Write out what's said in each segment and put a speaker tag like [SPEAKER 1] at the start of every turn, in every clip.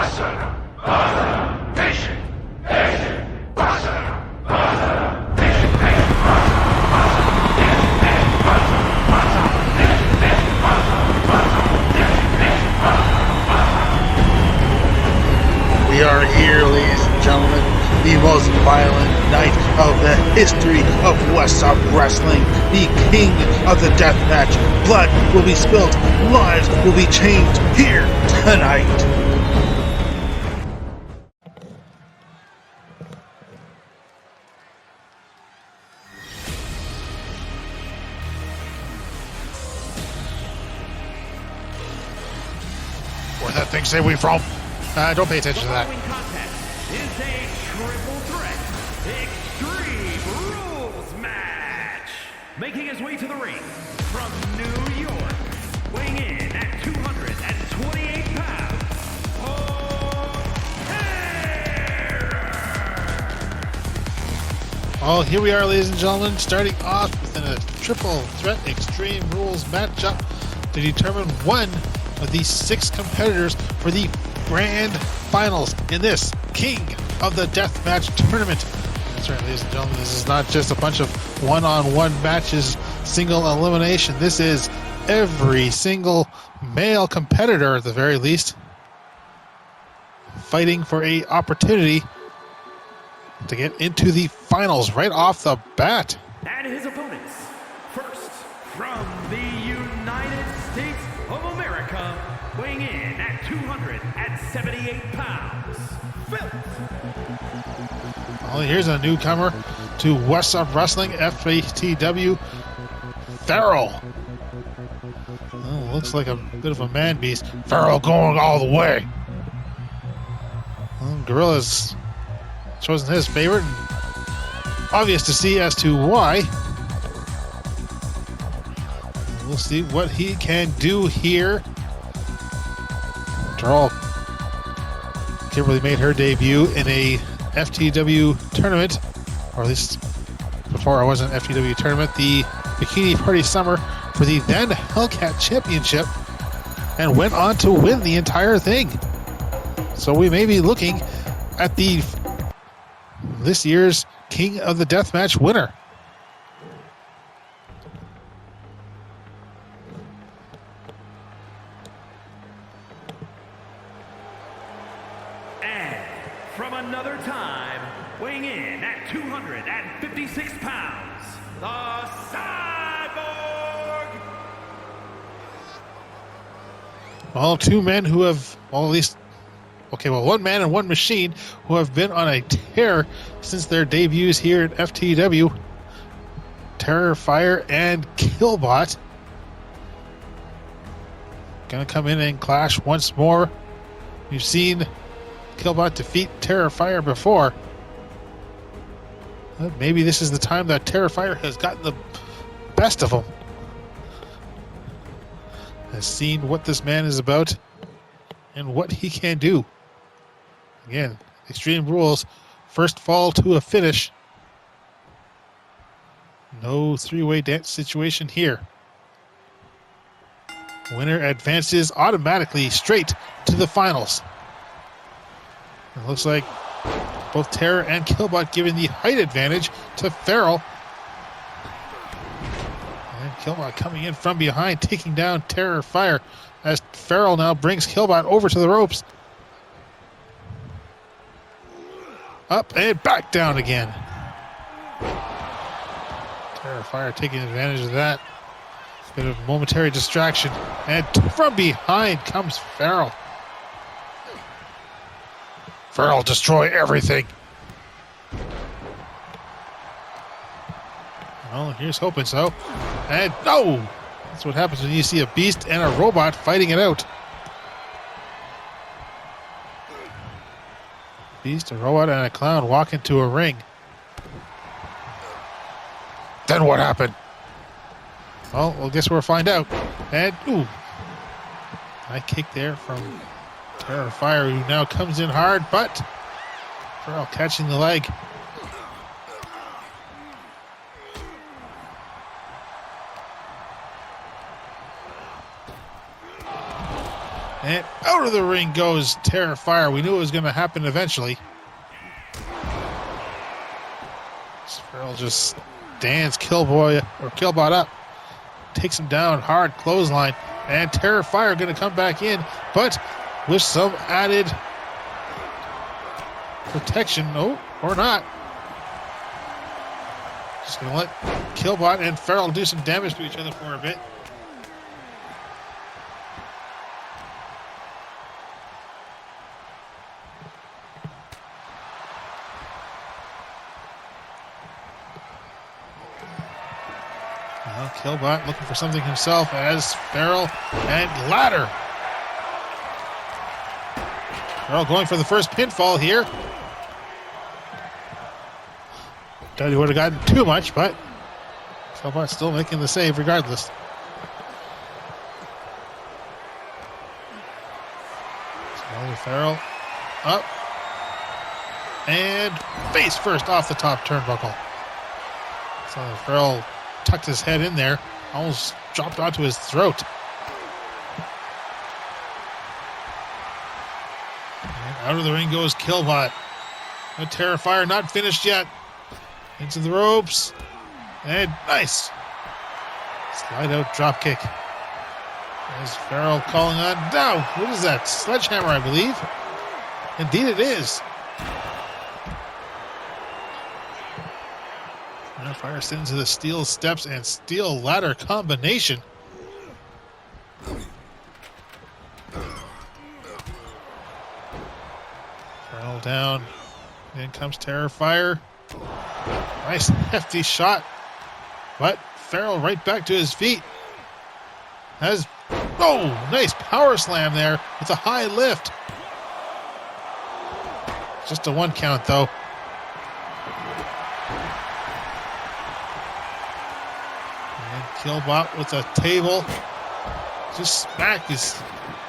[SPEAKER 1] We are here, ladies and gentlemen, the most violent night of the history of Westside Wrestling, the king of the deathmatch. Blood will be spilt, lives will be changed here tonight.
[SPEAKER 2] Where that thing say we from? Don't pay attention to that.
[SPEAKER 3] The following contest is a triple threat Extreme Rules match. Making his way to the ring from New York, weighing in at 228 pounds, Porcelain.
[SPEAKER 2] Well, here we are, ladies and gentlemen, starting off with a triple threat Extreme Rules matchup to determine one of these 6 competitors for the grand finals in this King of the Deathmatch tournament. That's right, ladies and gentlemen, this is not just a bunch of one-on-one matches, single elimination. This is every single male competitor, at the very least, fighting for an opportunity to get into the finals right off the bat.
[SPEAKER 3] And his opponents, first from the United States of America, weighing in at 278 pounds, Phil.
[SPEAKER 2] Well, here's a newcomer to Westside Wrestling, FTW, Farrell. Oh, looks like a bit of a man beast. Farrell going all the way. Well, Gorilla's chosen his favorite. And obvious to see as to why. We'll see what he can do here. After all, Kimberly made her debut in a FTW tournament, or at least before I was in FTW tournament, the Bikini Party Summer for the then Hellcat Championship, and went on to win the entire thing. So we may be looking at this year's King of the Deathmatch winner.
[SPEAKER 3] From another time, weighing in at 256 pounds, the Cyborg!
[SPEAKER 2] Well, 2 men who have, well, at least, okay, well, 1 man and 1 machine who have been on a tear since their debuts here at FTW. Terrifier and Killbot. Gonna come in and clash once more. We've seen Killbot defeat Terrifier before. But maybe this is the time that Terrifier has gotten the best of him. Has seen what this man is about and what he can do. Again, Extreme Rules, first fall to a finish. No 3-way dance situation here. Winner advances automatically straight to the finals. It looks like both Terror and Killbot giving the height advantage to Farrell. And Killbot coming in from behind, taking down Terrifier as Farrell now brings Killbot over to the ropes. Up and back down again. Terrifier taking advantage of that. Bit of momentary distraction. And from behind comes Farrell. Farrell destroy everything. Well, here's hoping so. And no! That's what happens when you see a beast and a robot fighting it out. Beast, a robot, and a clown walk into a ring. Then what happened? Well, I guess we'll find out. And, ooh. High kick there from Terrifier, who now comes in hard, but Farrell catching the leg. And out of the ring goes Terrifier. We knew it was going to happen eventually. Farrell just stands Killboy or Killbot up. Takes him down hard, clothesline. And Terrifier going to come back in, but with some added protection. No, or not. Just going to let Killbot and Farrell do some damage to each other for a bit. Killbot looking for something himself as Farrell and ladder. Farrell going for the first pinfall here. Doubt he would have gotten too much, but Killbot still making the save regardless. So Farrell up and face first off the top turnbuckle. So Farrell tucked his head in there, almost dropped onto his throat. And out of the ring goes Killbot. A Terrifier not finished yet. Into the ropes. And nice. Slide out drop kick. There's Farrell calling on. Now, what is that? Sledgehammer, I believe. Indeed it is. Fire sends to the steel steps and steel ladder combination. Farrell down. In comes Terrifier. Nice hefty shot. But Farrell right back to his feet. Nice power slam there with a high lift. Just a 1 count though. Killbot with a table. Just smack is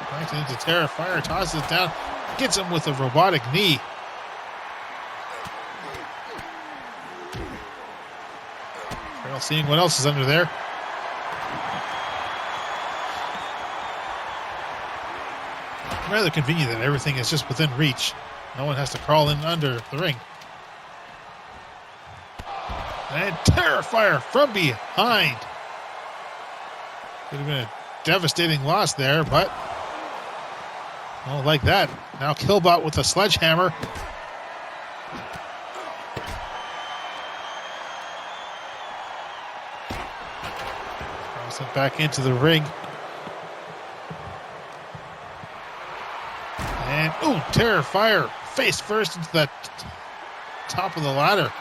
[SPEAKER 2] back into Terrifier. Tosses it down. Gets him with a robotic knee. Farrell seeing what else is under there. Rather convenient that everything is just within reach. No one has to crawl in under the ring. And Terrifier from behind. Could have been a devastating loss there, but oh, like that. Now Killbot with a sledgehammer. Throws it back into the ring. And Terrifier face first into the top of the ladder.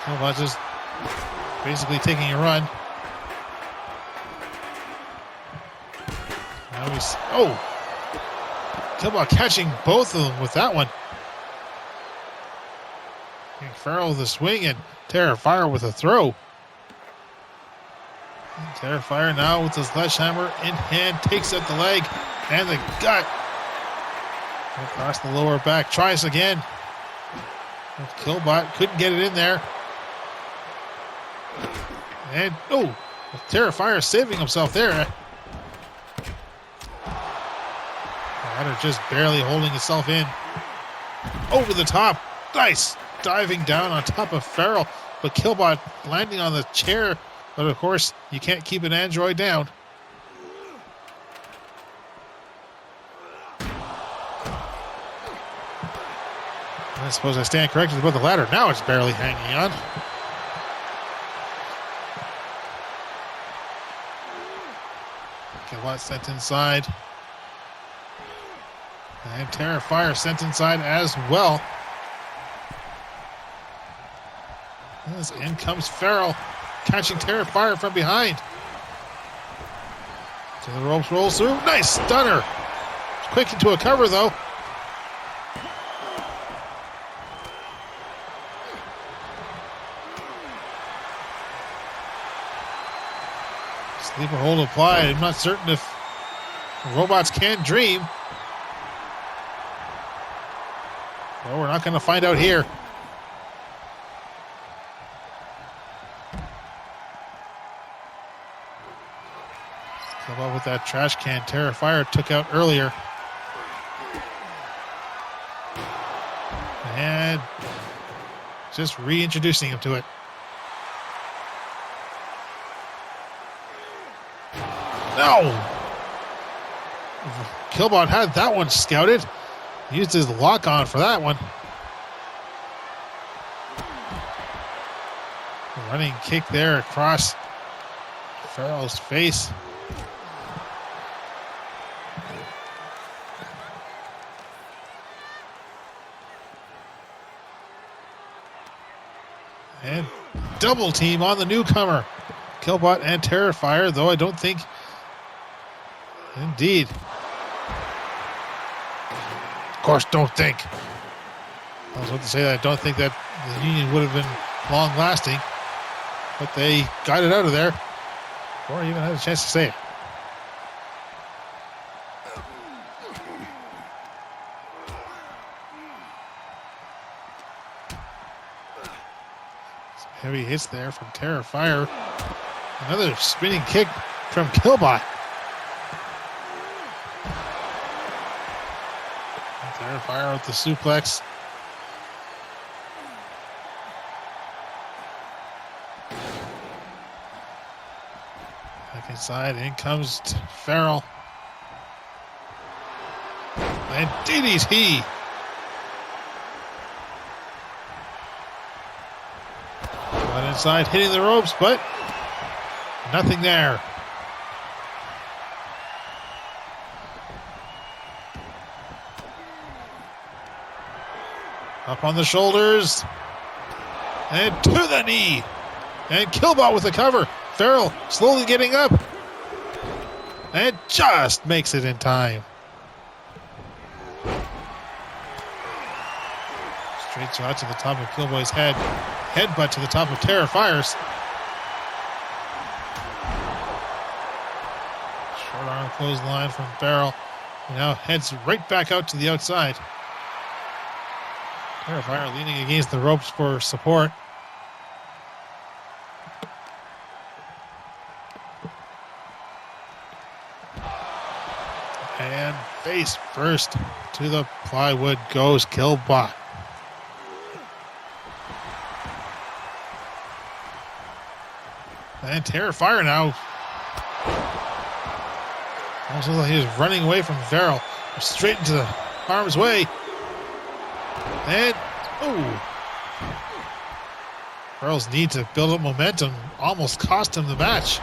[SPEAKER 2] Killbot just basically taking a run. Now Killbot catching both of them with that one. And Farrell with a swing and Terrifier with a throw. And Terrifier now with the sledgehammer in hand, takes out the leg and the gut. Across the lower back, tries again. Killbot couldn't get it in there. And Terrifier saving himself there. Ladder just barely holding itself in. Over the top. Nice. Diving down on top of Farrell. But Killbot landing on the chair. But of course, you can't keep an android down. I suppose I stand corrected about the ladder. Now it's barely hanging on. Killbot sent inside. And Terrifier sent inside as well. As in comes Farrell, catching Terrifier from behind. So the ropes rolls through. Nice stunner. Quick into a cover though. Sleeper hold applied. I'm not certain if robots can dream. Well, we're not going to find out here. Killbot with that trash can Terrifier took out earlier. And just reintroducing him to it. No! Killbot had that one scouted. Used his lock on for that one. Running kick there across Farrell's face. And double team on the newcomer. Killbot and Terrifier, though I don't think. Indeed. Of course, don't think. I was about to say that I don't think that the Union would have been long lasting, but they got it out of there before I even had a chance to say it. Some heavy hits there from Terrifier. Another spinning kick from Killbot. Terrifier with the suplex. Back inside, in comes Farrell. And DDT. Got inside, hitting the ropes, but nothing there. Up on the shoulders. And to the knee. And Killbot with the cover. Farrell slowly getting up. And just makes it in time. Straight shot to the top of Killboy's head. Headbutt to the top of Terrifier's. Short arm clothesline from Farrell. Now heads right back out to the outside. Terrifier leaning against the ropes for support. And face first to the plywood goes Killbot. And Terrifier now. Almost looks like he was running away from Farrell. Straight into the harm's way. And, oh. Farrell's need to build up momentum almost cost him the match.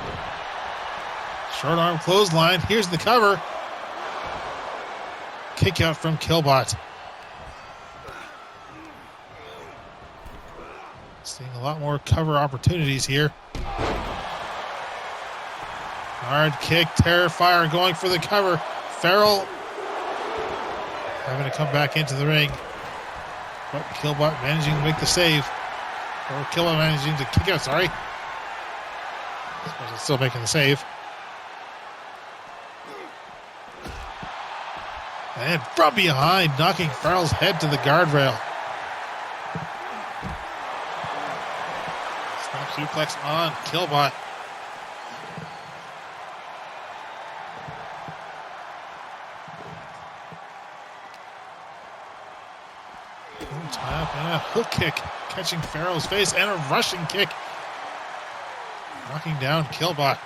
[SPEAKER 2] Short arm clothesline. Here's the cover. Kick out from Killbot. Seeing a lot more cover opportunities here. Hard kick. Terrifier going for the cover. Farrell having to come back into the ring. But Killbot managing to make the save. Or Killbot managing to kick out, sorry. I suppose it's still making the save. And from behind, knocking Farrell's head to the guardrail. Snap suplex on Killbot. Tap and a hook kick, catching Farrell's face, and a rushing kick, knocking down Killbot.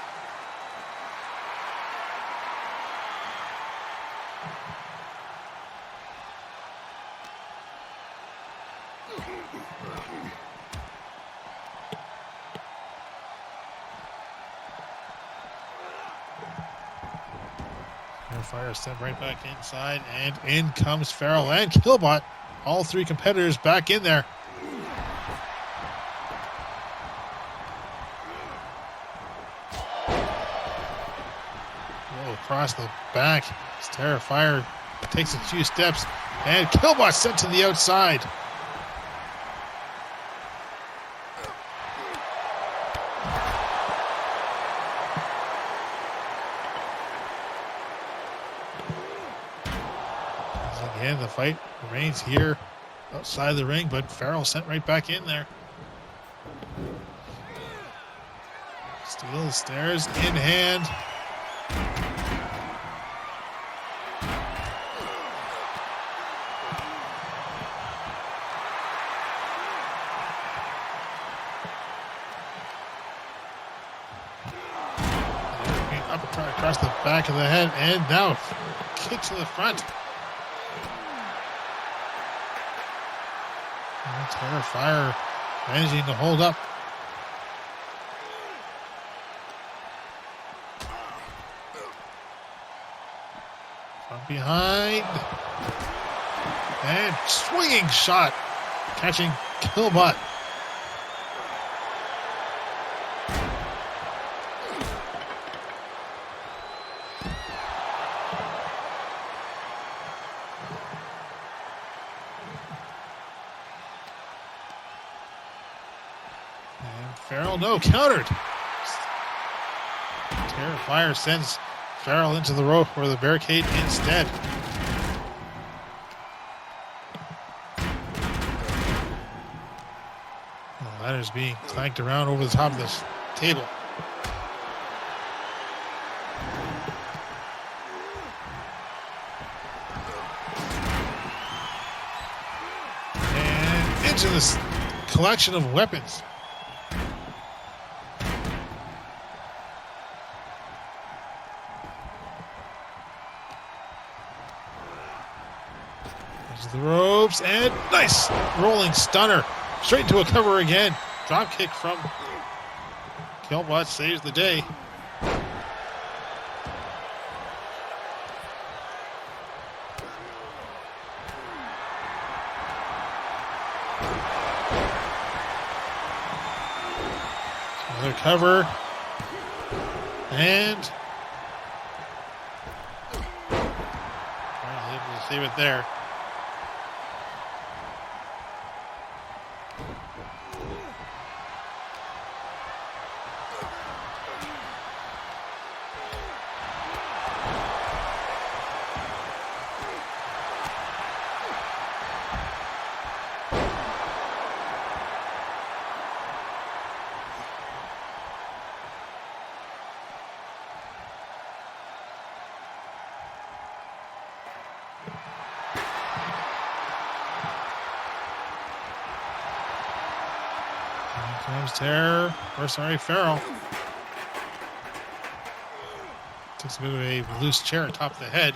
[SPEAKER 2] Fire sent right back inside, and in comes Farrell and Killbot. All three competitors back in there. Across the back. Terrifier takes a few steps, and Killbot sent to the outside. Again, the fight remains here outside the ring, but Farrell sent right back in there. Steel stairs in hand. uppercut across the back of the head, and now kick to the front. Terrifier managing to hold up. From behind. And swinging shot. Catching Killbot. No, countered. Terrifier sends Farrell into the rope or the barricade instead. The ladder's being clanked around over the top of this table. And into this collection of weapons. The ropes, and nice rolling stunner. Straight into a cover again. Drop kick from Killbot saves the day. Another cover. And able to save it there. Farrell. Takes a bit of a loose chair atop the head.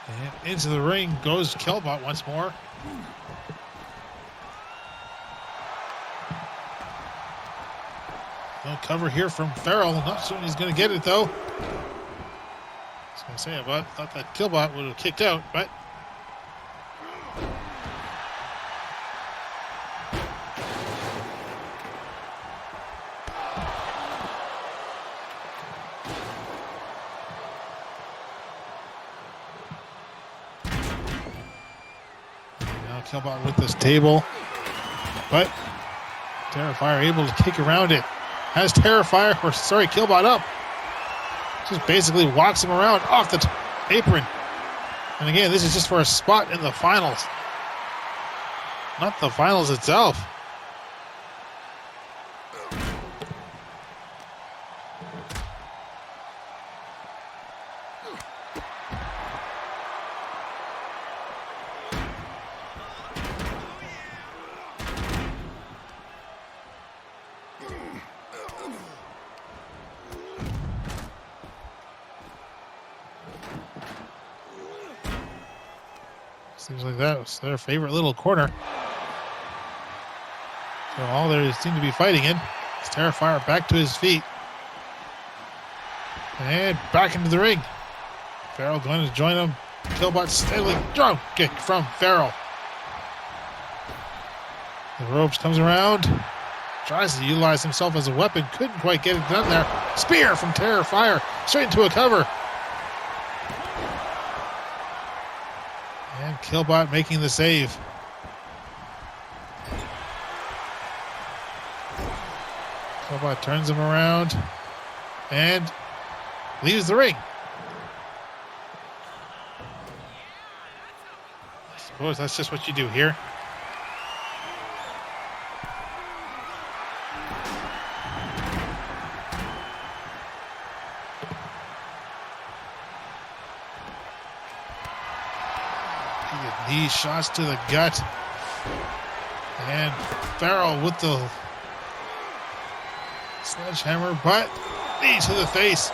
[SPEAKER 2] And into the ring goes Killbot once more. No cover here from Farrell. Not certain he's going to get it though. I was going to say, I thought that Killbot would have kicked out, but now Killbot with this table, but Terrifier able to kick around it. Has Killbot up. Just basically walks him around off the apron. And again, this is just for a spot in the finals. Not the finals itself. Seems like that was their favorite little corner. So all they seem to be fighting in is Terrifier back to his feet. And back into the ring. Farrell going to join him. Killbot steadily drop kick from Farrell. The ropes comes around. Tries to utilize himself as a weapon. Couldn't quite get it done there. Spear from Terrifier. Straight into a cover. And Killbot making the save. Killbot turns him around and leaves the ring. I suppose that's just what you do here. Repeated knee shots to the gut. And Farrell with the sledgehammer, but knee to the face.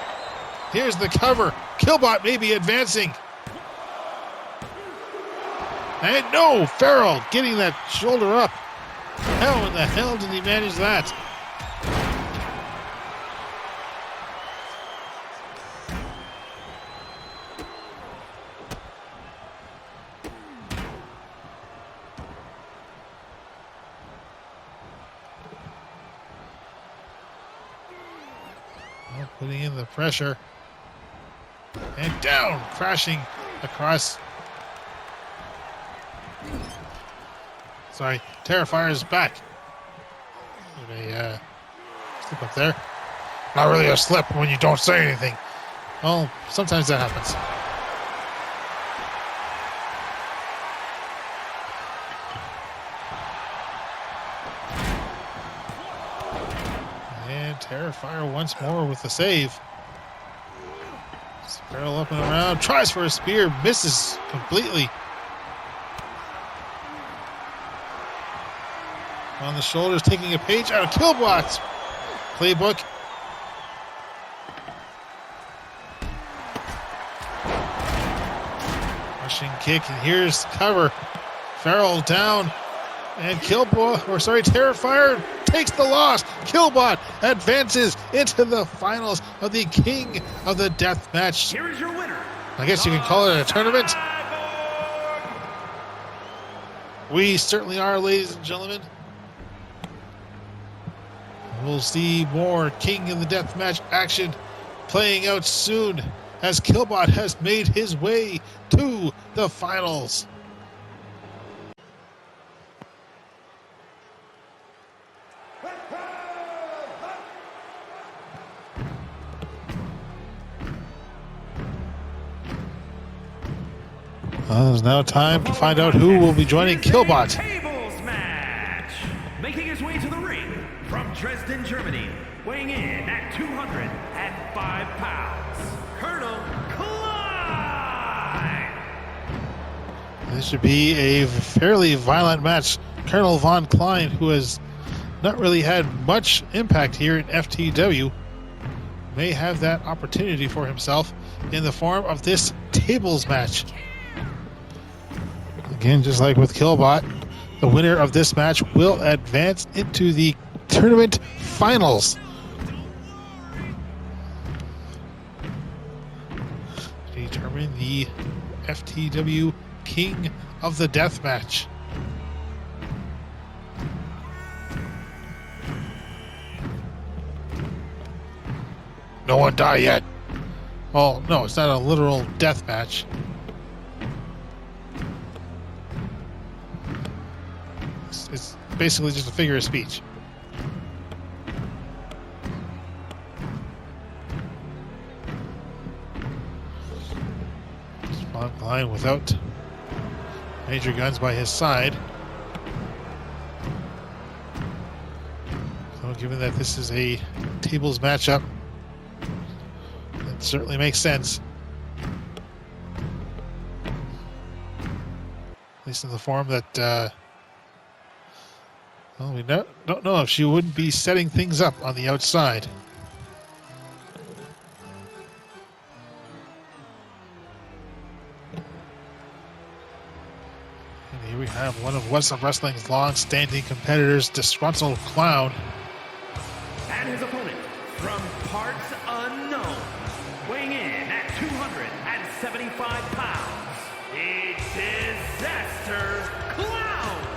[SPEAKER 2] Here's the cover. Killbot may be advancing. And no, Farrell getting that shoulder up. How in the hell did he manage that? Well, putting in the pressure. And down, crashing across. Sorry, Terrifier is back. A slip up there. Not really a slip when you don't say anything. Well, sometimes that happens. And Terrifier once more with the save. Barrel up and around, tries for a spear, misses completely. On the shoulders, taking a page out of Killbot's playbook. Rushing kick, and here's cover. Farrell down, and Terrifier takes the loss. Killbot advances into the finals of the King of the Deathmatch.
[SPEAKER 3] Here is your winner.
[SPEAKER 2] I guess you can call it a tournament. We certainly are, ladies and gentlemen. We'll see more King of the Deathmatch action playing out soon as Killbot has made his way to the finals. It's now time to find out who will be joining Killbot.
[SPEAKER 3] Tables match. Making his way to the ring from Dresden, Germany, weighing in at 205 pounds, Colonel Klein.
[SPEAKER 2] This should be a fairly violent match. Colonel Von Klein, who has not really had much impact here in FTW, may have that opportunity for himself in the form of this tables match. Again, just like with Killbot, the winner of this match will advance into the tournament finals. To determine the FTW King of the Deathmatch. No one die yet. Well, no, it's not a literal death match. It's basically just a figure of speech. Von Klein without major guns by his side. So given that this is a tables matchup, it certainly makes sense. At least in the form that well, we don't know if she wouldn't be setting things up on the outside. And here we have one of What's Up Wrestling's long-standing competitors, Disgruntled Clown.
[SPEAKER 3] And his opponent from parts unknown, weighing in at 275 pounds, a Disaster Clown.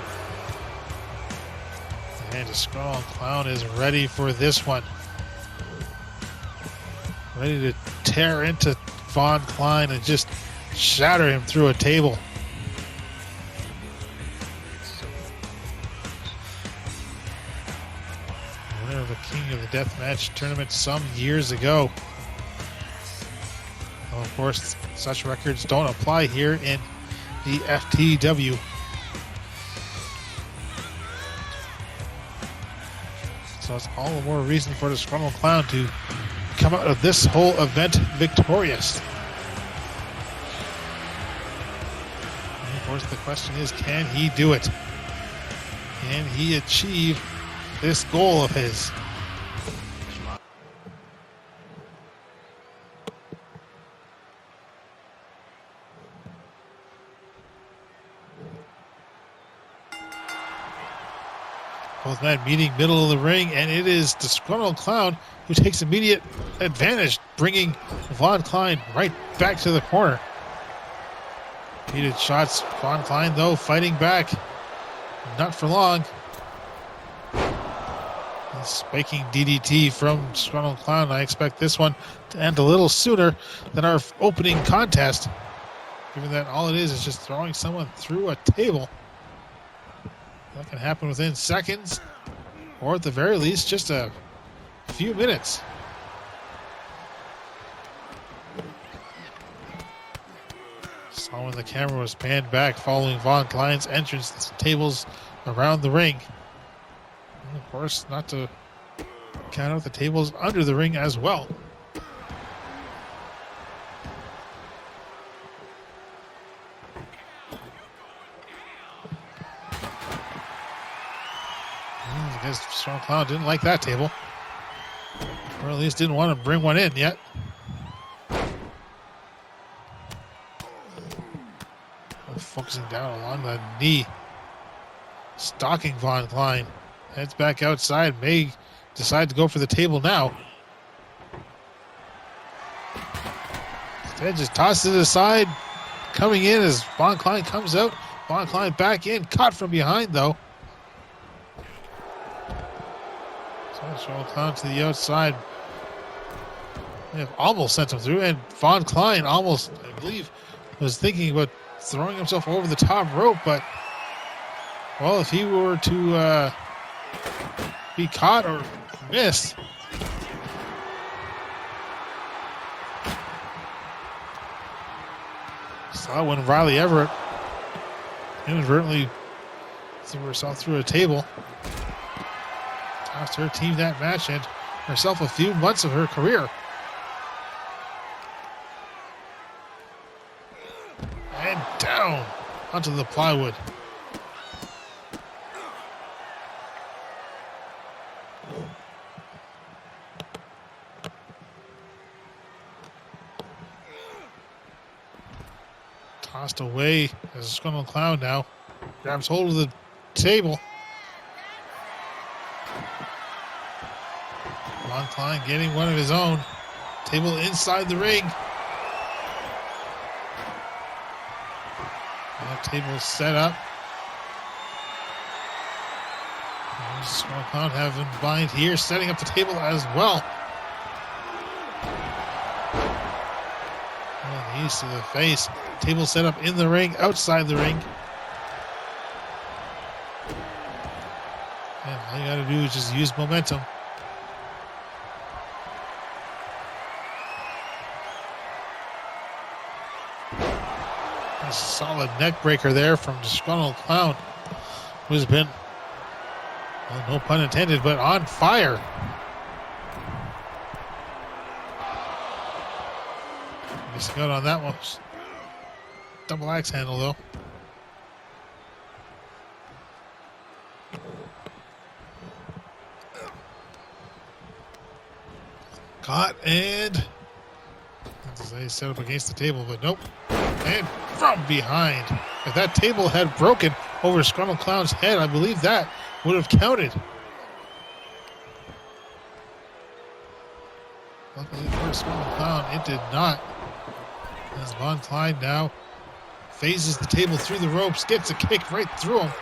[SPEAKER 2] And Disgruntled Clown is ready for this one. Ready to tear into Von Klein and just shatter him through a table. Winner of the King of the Deathmatch tournament some years ago. Well, of course, such records don't apply here in the FTW. So it's all the more reason for the Disgruntled Clown to come out of this whole event victorious. Of course, the question is, can he do it? Can he achieve this goal of his? Both men meeting middle of the ring, and it is Disgruntled Clown who takes immediate advantage, bringing Von Klein right back to the corner. Repeated shots. Von Klein, though, fighting back. Not for long. Spiking DDT from Disgruntled Clown. I expect this one to end a little sooner than our opening contest, given that all it is just throwing someone through a table. That can happen within seconds, or at the very least, just a few minutes. Saw when the camera was panned back following Von Klein's entrance to the tables around the ring. And of course, not to count out the tables under the ring as well. I guess Strong Clown didn't like that table. Or at least didn't want to bring one in yet. Focusing down along the knee. Stalking Von Klein. Heads back outside. May decide to go for the table now. Instead just tosses it aside. Coming in as Von Klein comes out. Von Klein back in. Caught from behind though. Strong Clown to the outside. They have almost sent him through, and Von Klein almost, I believe, was thinking about throwing himself over the top rope, but, well, if he were to be caught or miss, saw when Riley Everett inadvertently threw herself through a table. Cost her team that match and herself a few months of her career. And down onto the plywood. Tossed away as a Disgruntled Clown now grabs hold of the table. Von Klein getting one of his own. Table inside the ring. That table set up. Strong Clown having bind here, setting up the table as well. Knees to the face. Table set up in the ring, outside the ring. And all you gotta do is just use momentum. A solid neck breaker there from Disgruntled Clown, who's been, well, no pun intended, but on fire. Missing out on that one. Double axe handle though. Caught and they set up against the table, but nope. And from behind. If that table had broken over Disgruntled Clown's head, I believe that would have counted. Luckily for Disgruntled Clown, it did not. As Von Klein now phases the table through the ropes, gets a kick right through him.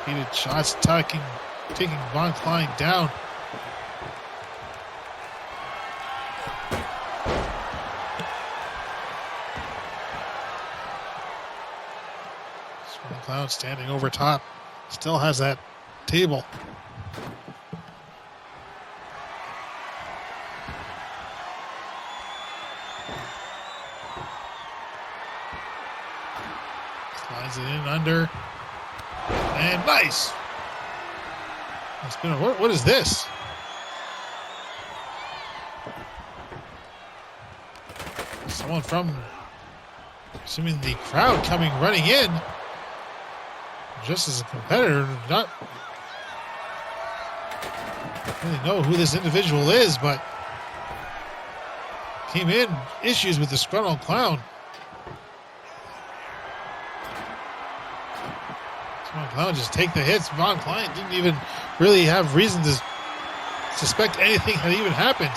[SPEAKER 2] Repeated shots taking Von Klein down. Disgruntled Clown standing over top, still has that table. Slides it in under. And nice! What is this? Someone from, assuming the crowd coming running in, just as a competitor, not really know who this individual is, but came in issues with the Disgruntled Clown. Clown just take the hits. Von Klein didn't even really have reason to suspect anything had even happened.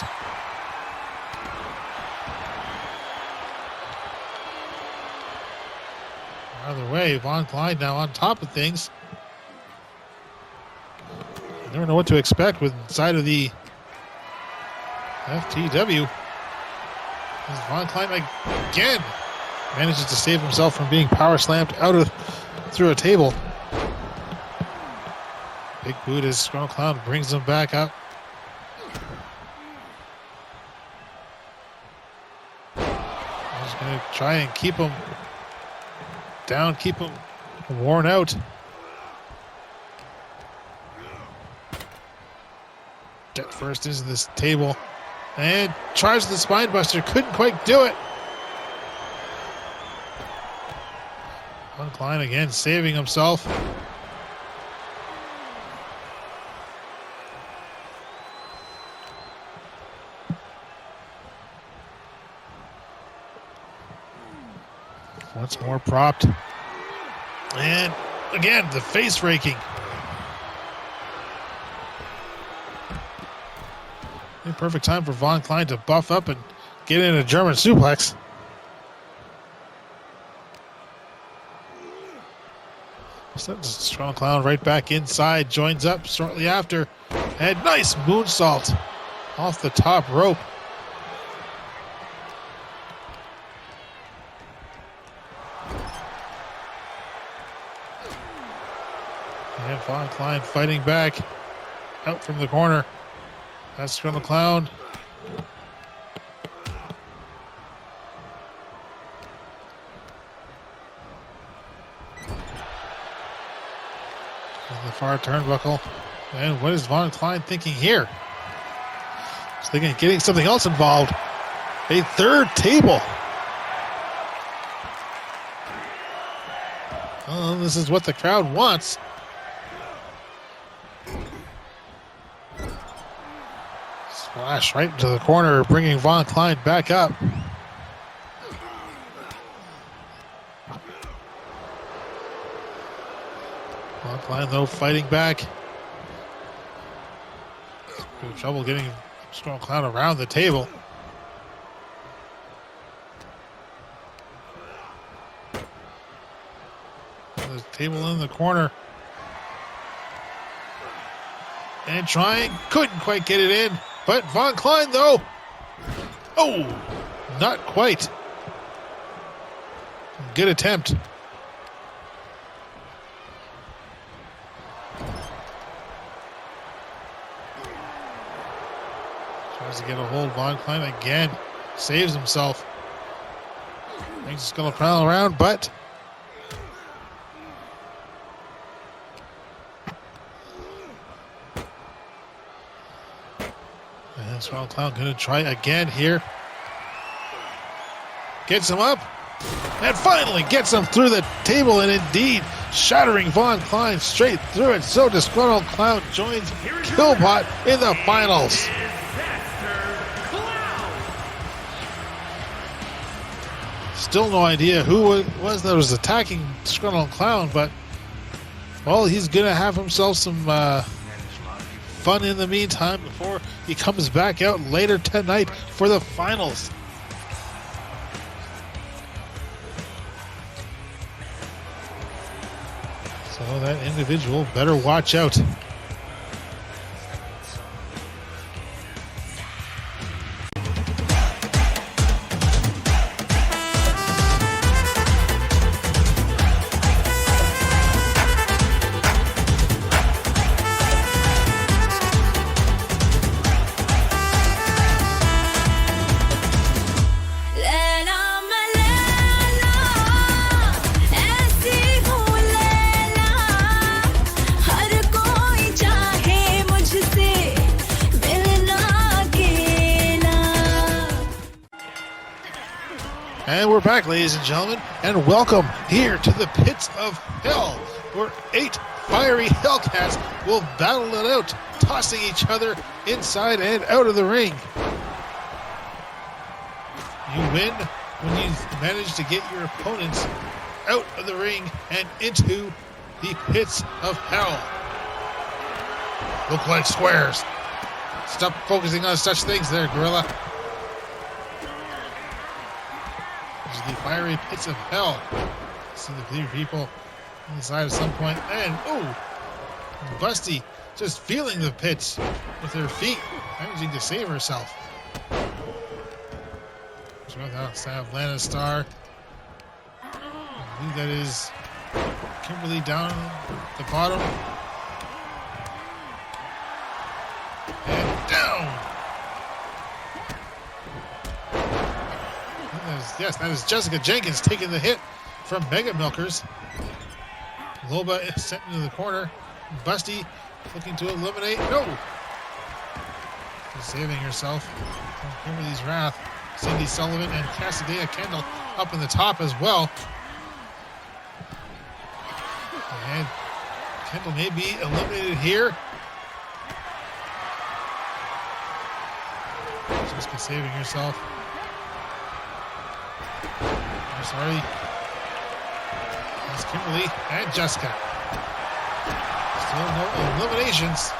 [SPEAKER 2] Either way, Von Klein now on top of things. You never know what to expect with inside of the FTW. As Von Klein again manages to save himself from being power slammed through a table. Big boot as Disgruntled Clown brings him back up. Just going to try and keep him down, keep him worn out. Get first into this table and tries the spine buster, couldn't quite do it. Von Klein again saving himself. Once more propped. And again, the face raking. Perfect time for Von Klein to buff up and get in a German suplex. Strong Clown right back inside, joins up shortly after. And nice moonsault off the top rope. And Von Klein fighting back out from the corner. That's from the Clown. The far turnbuckle. And what is Von Klein thinking here? He's thinking of getting something else involved. A third table. Oh, this is what the crowd wants. Splash right into the corner, bringing Von Klein back up. Von Klein, though, fighting back. Good trouble getting Strong Clown around the table. The table in the corner. And trying, couldn't quite get it in. But Von Klein, though, oh, not quite. Good attempt. Tries to get a hold. Von Klein again saves himself. Brings the Skull Crown around, but Strong Clown going to try again here. Gets him up. And finally gets him through the table. And indeed, shattering Von Klein straight through it. So Disgruntled Clown joins Killbot in the finals. Still no idea who it was that was attacking Disgruntled Clown. But, well, he's going to have himself some fun in the meantime before he comes back out later tonight for the finals. So that individual better watch out. And we're back, ladies and gentlemen, and welcome here to the pits of hell, where 8 fiery Hellcats will battle it out, tossing each other inside and out of the ring. You win when you manage to get your opponents out of the ring and into the pits of hell. Look like squares. Stop focusing on such things there, Gorilla. The fiery pits of hell. See the three people inside at some point. And, Busty just feeling the pits with her feet, managing to save herself. Have Lana Star. I believe that is Kimberly down at the bottom. And down. Yes, that is Jessica Jenkins taking the hit from Mega Milkers. Loba is sent into the corner. Busty looking to eliminate. No! She's saving herself from Kimberly's wrath. Cyndi, Sullivan, and Kassdeya Kendell up in the top as well. And Kendell may be eliminated here. Jessica saving herself. Sorry. That's Kimberly and Jessica. Still no eliminations.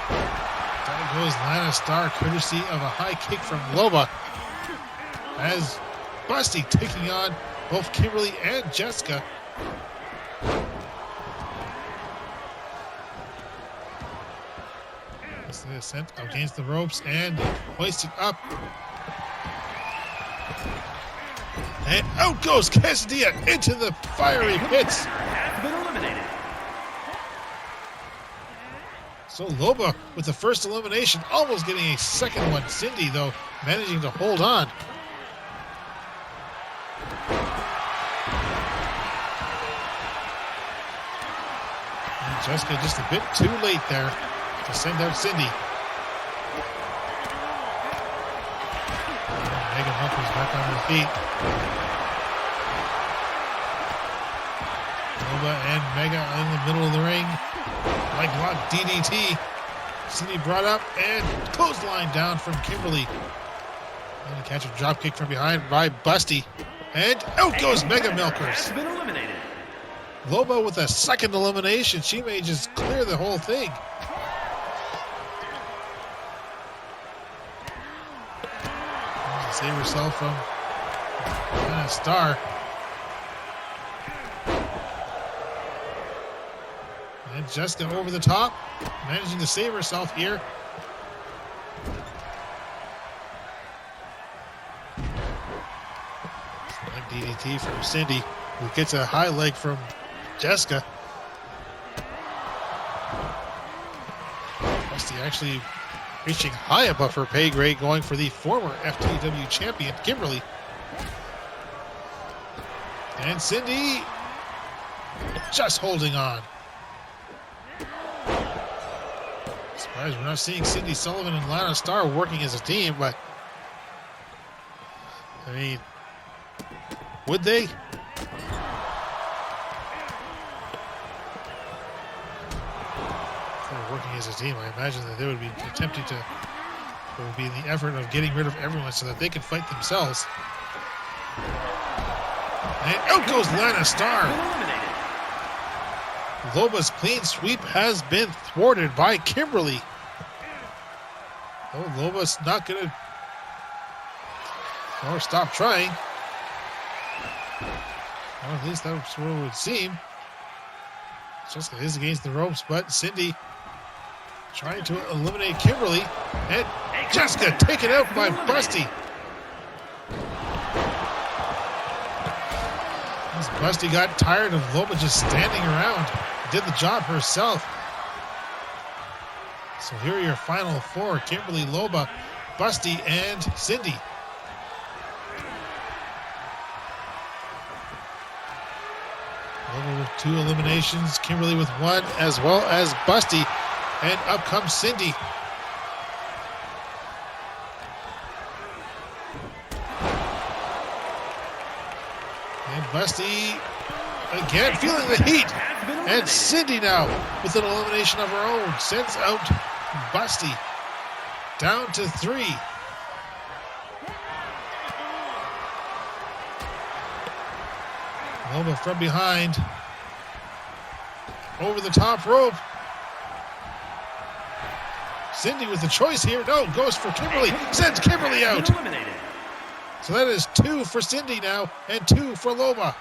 [SPEAKER 2] There goes Lana Star, courtesy of a high kick from Loba. As Busty taking on both Kimberly and Jessica. That's the ascent against the ropes and hoisted up. And out goes Kassdeya into the fiery pits.
[SPEAKER 3] Has been eliminated.
[SPEAKER 2] So Loba with the first elimination, almost getting a second one. Cyndi, though, managing to hold on. And Jessica just a bit too late there to send out Cyndi. Mega Milkers back on her feet. Loba and Mega in the middle of the ring. Like block DDT. Cyndi brought up and clothesline down from Kimberly. And catch a drop kick from behind by Busty. And out goes Mega Milkers.
[SPEAKER 3] Been eliminated.
[SPEAKER 2] Loba with a second elimination. She may just clear the whole thing. Save herself from Lana Star. And Jessica over the top, managing to save herself here. DDT from Cyndi, who gets a high leg from Jessica. Busty actually reaching high above her pay grade, going for the former FTW champion, Kimberly. And Cyndi just holding on. Surprised we're not seeing Cyndi, Sullivan, and Lana Star working as a team, but I mean, would they? If they were working as a team, I imagine that they would be attempting to, it would be the effort of getting rid of everyone so that they can fight themselves. And out goes Lana Star. Loba's clean sweep has been thwarted by Kimberly. Oh, Loba's not going to or stop trying. Or at least that's what it would seem. Jessica is against the ropes, but Cyndi trying to eliminate Kimberly. And Jessica taken out by Busty. As Busty got tired of Loba just standing around, did the job herself. So here are your final four: Kimberly, Loba, Busty, and Cyndi. Loba with 2 eliminations, Kimberly with 1, as well as Busty. And up comes Cyndi. And Busty again feeling the heat. And Cyndi now with an elimination of her own sends out Busty down to 3. Loba from behind. Over the top rope. Cyndi with the choice here. No, goes for Kimberly. Sends Kimberly out. So that is 2 for Cyndi now and 2 for Loba.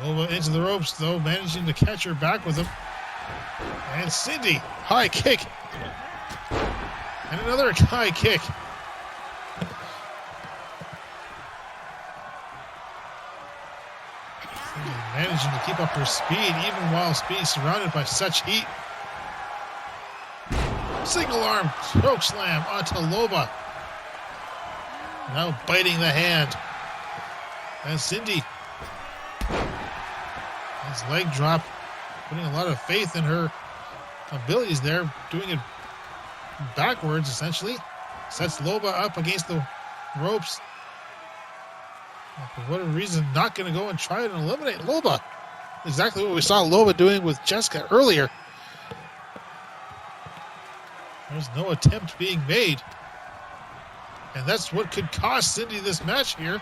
[SPEAKER 2] Loba into the ropes though, managing to catch her back with him. And Cyndi, high kick. And another high kick. Cyndi managing to keep up her speed even while being surrounded by such heat. Single arm choke slam onto Loba. Now biting the hand. And Cyndi. His leg drop, putting a lot of faith in her abilities there, doing it backwards essentially. Sets Loba up against the ropes. For whatever reason, not going to go and try and eliminate Loba. Exactly what we saw Loba doing with Jessica earlier. There's no attempt being made. And that's what could cost Cyndi this match here.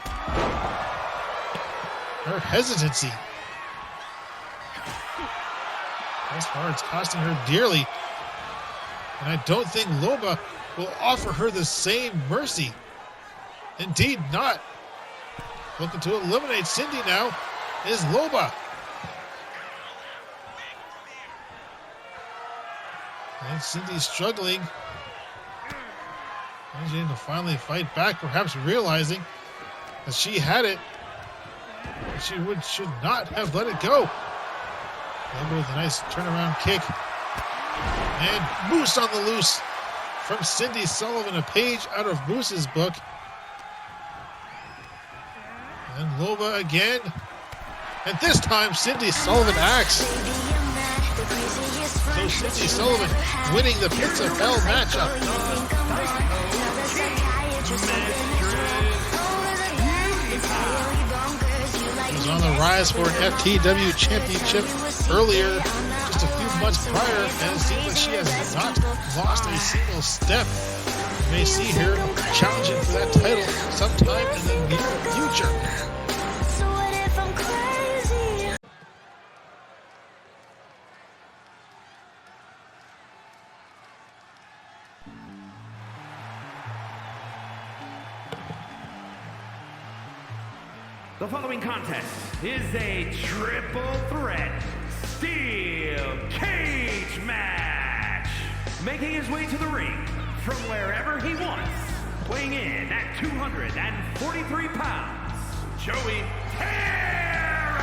[SPEAKER 2] Her hesitancy. As far as costing her dearly. And I don't think Loba will offer her the same mercy. Indeed not. Looking to eliminate Cyndi now is Loba. And Cyndi struggling. Managing to finally fight back, perhaps realizing that she had it. But she should not have let it go. Loba with a nice turnaround kick. And Moose on the loose from Cyndi Sullivan, a page out of Moose's book. And Loba again. And this time Cyndi Sullivan acts. So Cyndi Sullivan winning the Pits of Hell matchup. He was on the rise for an FTW Championship earlier, just a few months prior, and it seems like she has not lost a single step. You may see her challenging for that title sometime in the near future.
[SPEAKER 3] The following contest is a triple threat steel cage match. Making his way to the ring from wherever he wants, weighing in at 243 pounds, Joey Terror!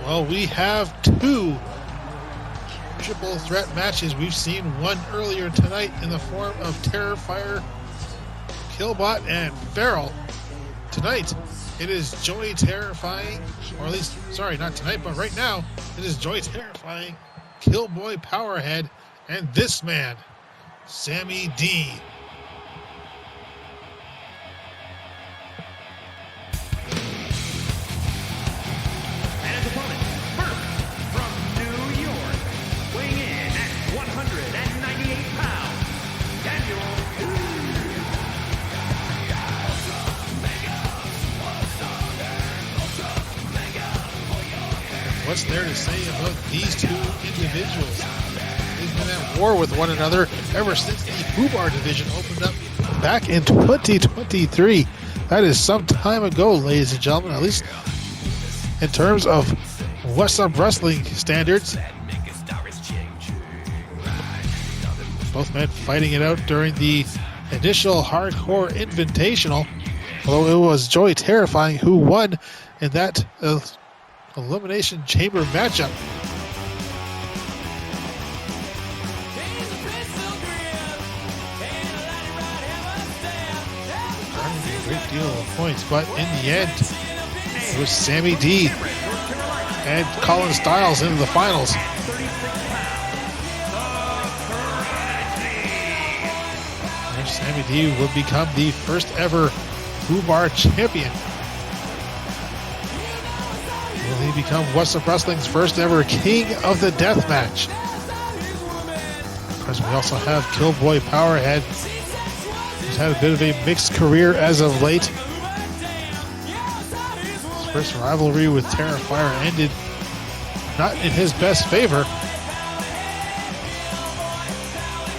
[SPEAKER 2] Well, we have 2 triple threat matches. We've seen one earlier tonight in the form of Terrifier, Killbot, and Feral. Tonight, it is Joey Terrifying, or at least, sorry, not tonight, but right now, it is Joey Terrifying, Killboy Powerhead, and this man, Sammy D.
[SPEAKER 3] And his opponent, first from New York, weighing in at 198 pounds, Daniel.
[SPEAKER 2] What's there to say about these 2 individuals? They've been at war with one another ever since the Hubar division opened up back in 2023. That is some time ago, ladies and gentlemen, at least in terms of What's Up Wrestling standards. Both men fighting it out during the initial Hardcore Invitational, although it was Joey Terrifying who won in that Elimination Chamber matchup. A great deal of points, but in the end, it was Sammy D and Colin Styles into the finals. Sammy D will become the first ever Bar champion. Will he become West of Wrestling's first ever King of the Deathmatch? Of course, we also have Killboy Powerhead, who's had a bit of a mixed career as of late. His first rivalry with Terrifier ended not in his best favor.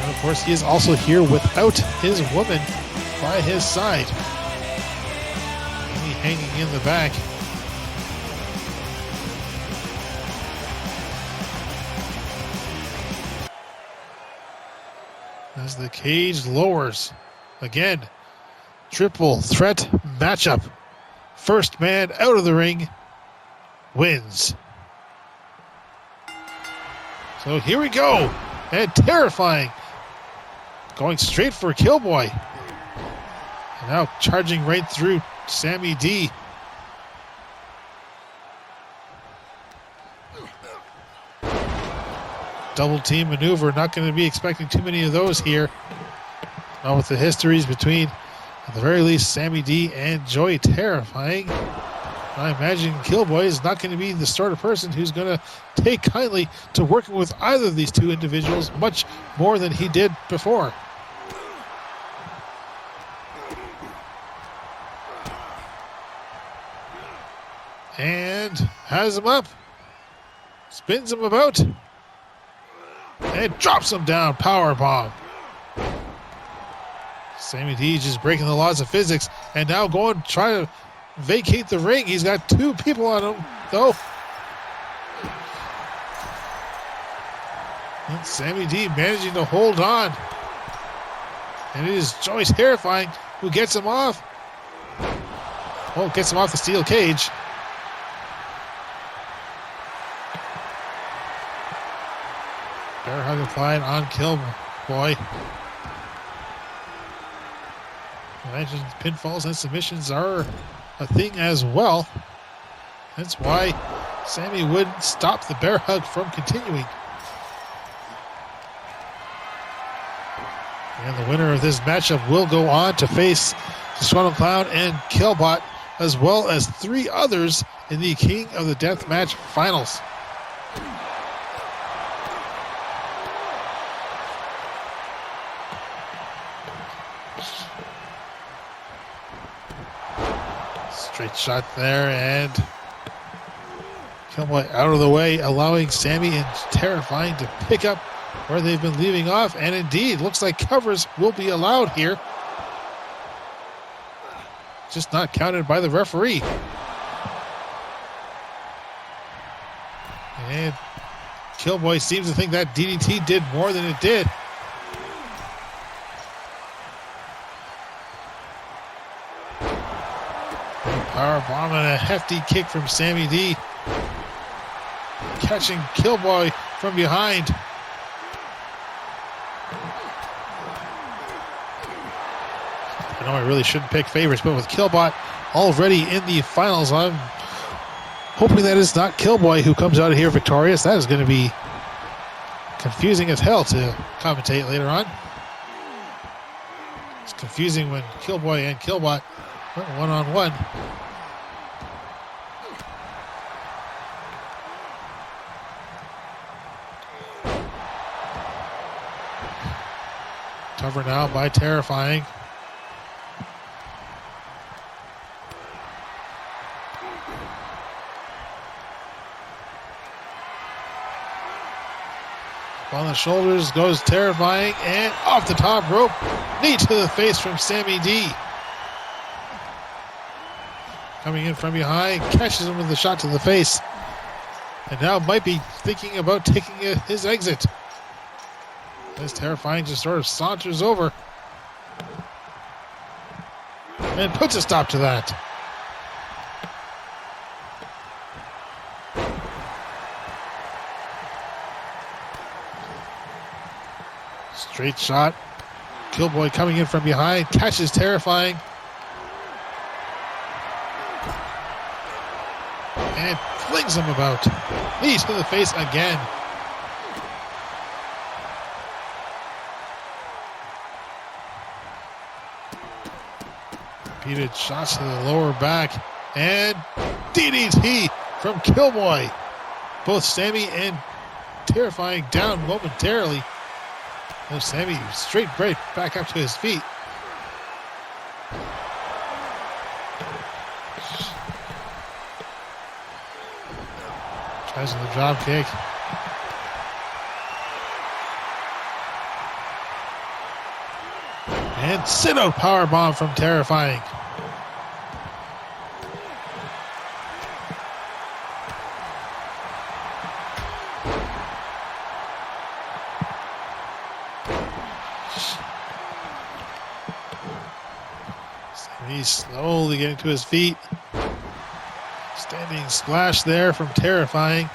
[SPEAKER 2] And of course, he is also here without his woman by his side. Hanging in the back. As the cage lowers. Again, triple threat matchup. First man out of the ring wins. So here we go. And terrifying. Going straight for Killboy. And now charging right through Sammy D. Double team maneuver. Not going to be expecting too many of those here. Not with the histories between, at the very least, Sammy D and Joy Terrifying. I imagine Killboy is not going to be the sort of person who's going to take kindly to working with either of these two individuals much more than he did before. And has him up. Spins him about. And drops him down. Powerbomb. Sammy D just breaking the laws of physics. And now going to try to vacate the ring. He's got two people on him, though. And Sammy D managing to hold on. And it is Joy Terrifying who gets him off. Oh, gets him off the steel cage. Bear hug applied on Killboy. I imagine pinfalls and submissions are a thing as well. That's why Sammy wouldn't stop the bear hug from continuing. And the winner of this matchup will go on to face Disgruntled Clown and Killbot, as well as three others in the King of the Deathmatch finals. Straight shot there, and Killboy out of the way, allowing Sammy and Terrifying to pick up where they've been leaving off. And indeed, looks like covers will be allowed here. Just not counted by the referee. And Killboy seems to think that DDT did more than it did. Powerbomb and a hefty kick from Sammy D. Catching Killboy from behind. I know I really shouldn't pick favorites, but with Killbot already in the finals, I'm hoping that it's not Killboy who comes out of here victorious. That is going to be confusing as hell to commentate later on. It's confusing when Killboy and Killbot went one-on-one. Cover now by Terrifying. On the shoulders goes Terrifying, and off the top rope, knee to the face from Sammy D. Coming in from behind, catches him with a shot to the face. And now might be thinking about taking his exit. As Terrifying just sort of saunters over. And puts a stop to that. Straight shot. Killboy coming in from behind, catches Terrifying. And flings him about. Knee to the face again. Repeated shots to the lower back. And DDT from Killboy. Both Sammy and Terrifying down momentarily. Oh, Sammy straight right back up to his feet. Tries the drop kick. And sit-out powerbomb from Terrifying. He's slowly getting to his feet. Standing splash there from Terrifying.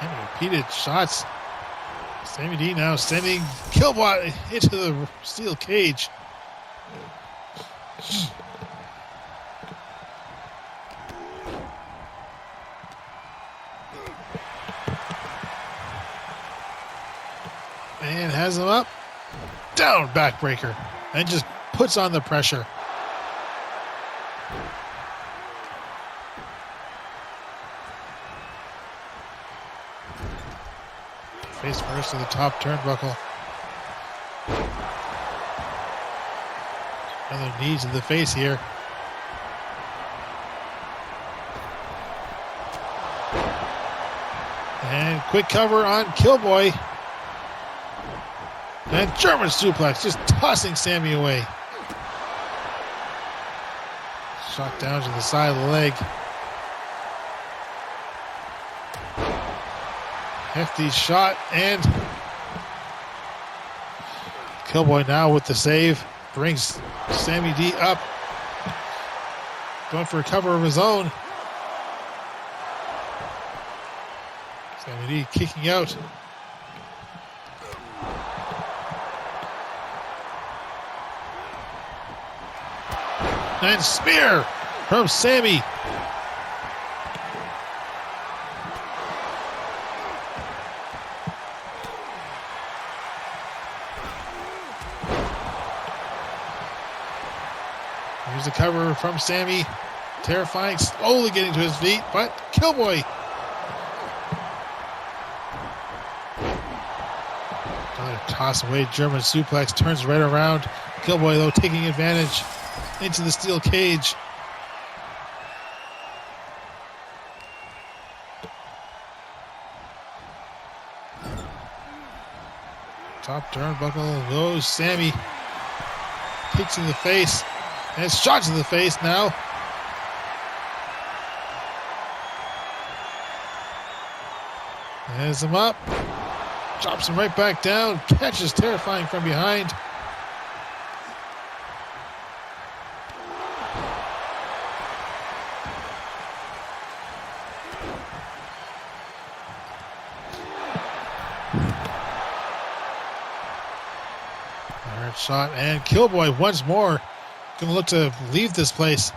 [SPEAKER 2] And repeated shots. Sammy D now sending Killbot into the steel cage. And has him up. Down backbreaker. And just puts on the pressure. Face first to the top turnbuckle. Another knee to the face here. And quick cover on Killboy. And German suplex, just tossing Sammy away. Shot down to the side of the leg. Hefty shot, and Killboy now with the save. Brings Sammy D up. Going for a cover of his own. Sammy D kicking out. And spear from Sammy. Here's a cover from Sammy. Terrifying, slowly getting to his feet, but Killboy. Another toss away, German suplex, turns right around. Killboy, though, taking advantage. Into the steel cage. Top turnbuckle goes Sammy. Kicks in the face. And shots in the face now. Has him up. Drops him right back down. Catches Terrifying from behind. Shot, and Killboy once more gonna look to leave this place.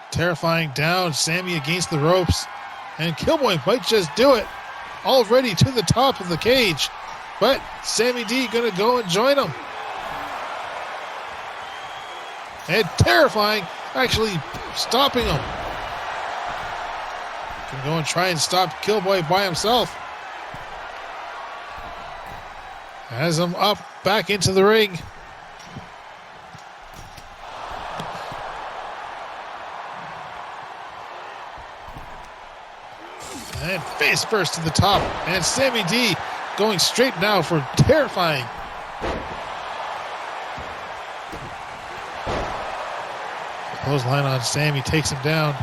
[SPEAKER 2] Terrifying down, Sammy against the ropes, and Killboy might just do it. Already to the top of the cage, but Sammy D gonna go and join him. And Terrifying actually stopping him. Can go and try and stop Killboy by himself. Has him up back into the ring. And face first to the top. And Sammy D going straight now for Terrifying. Clothesline on Sammy, takes him down.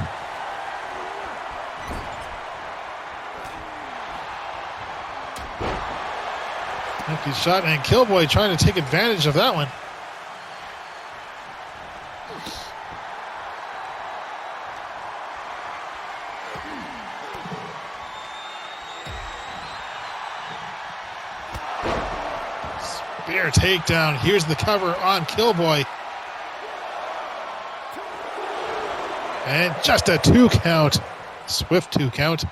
[SPEAKER 2] Empty shot, and Killboy trying to take advantage of that one. Spear takedown. Here's the cover on Killboy. And just a 2 count. Swift 2 count.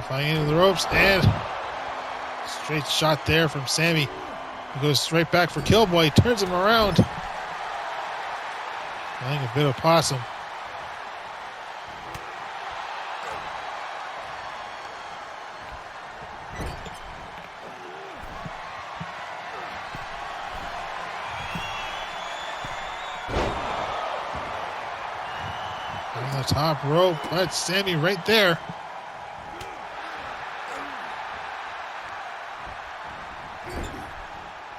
[SPEAKER 2] Terrifying into the ropes, and straight shot there from Sammy. He goes straight back for Killboy, turns him around. Playing a bit of possum. On the top rope, that's Sammy right there.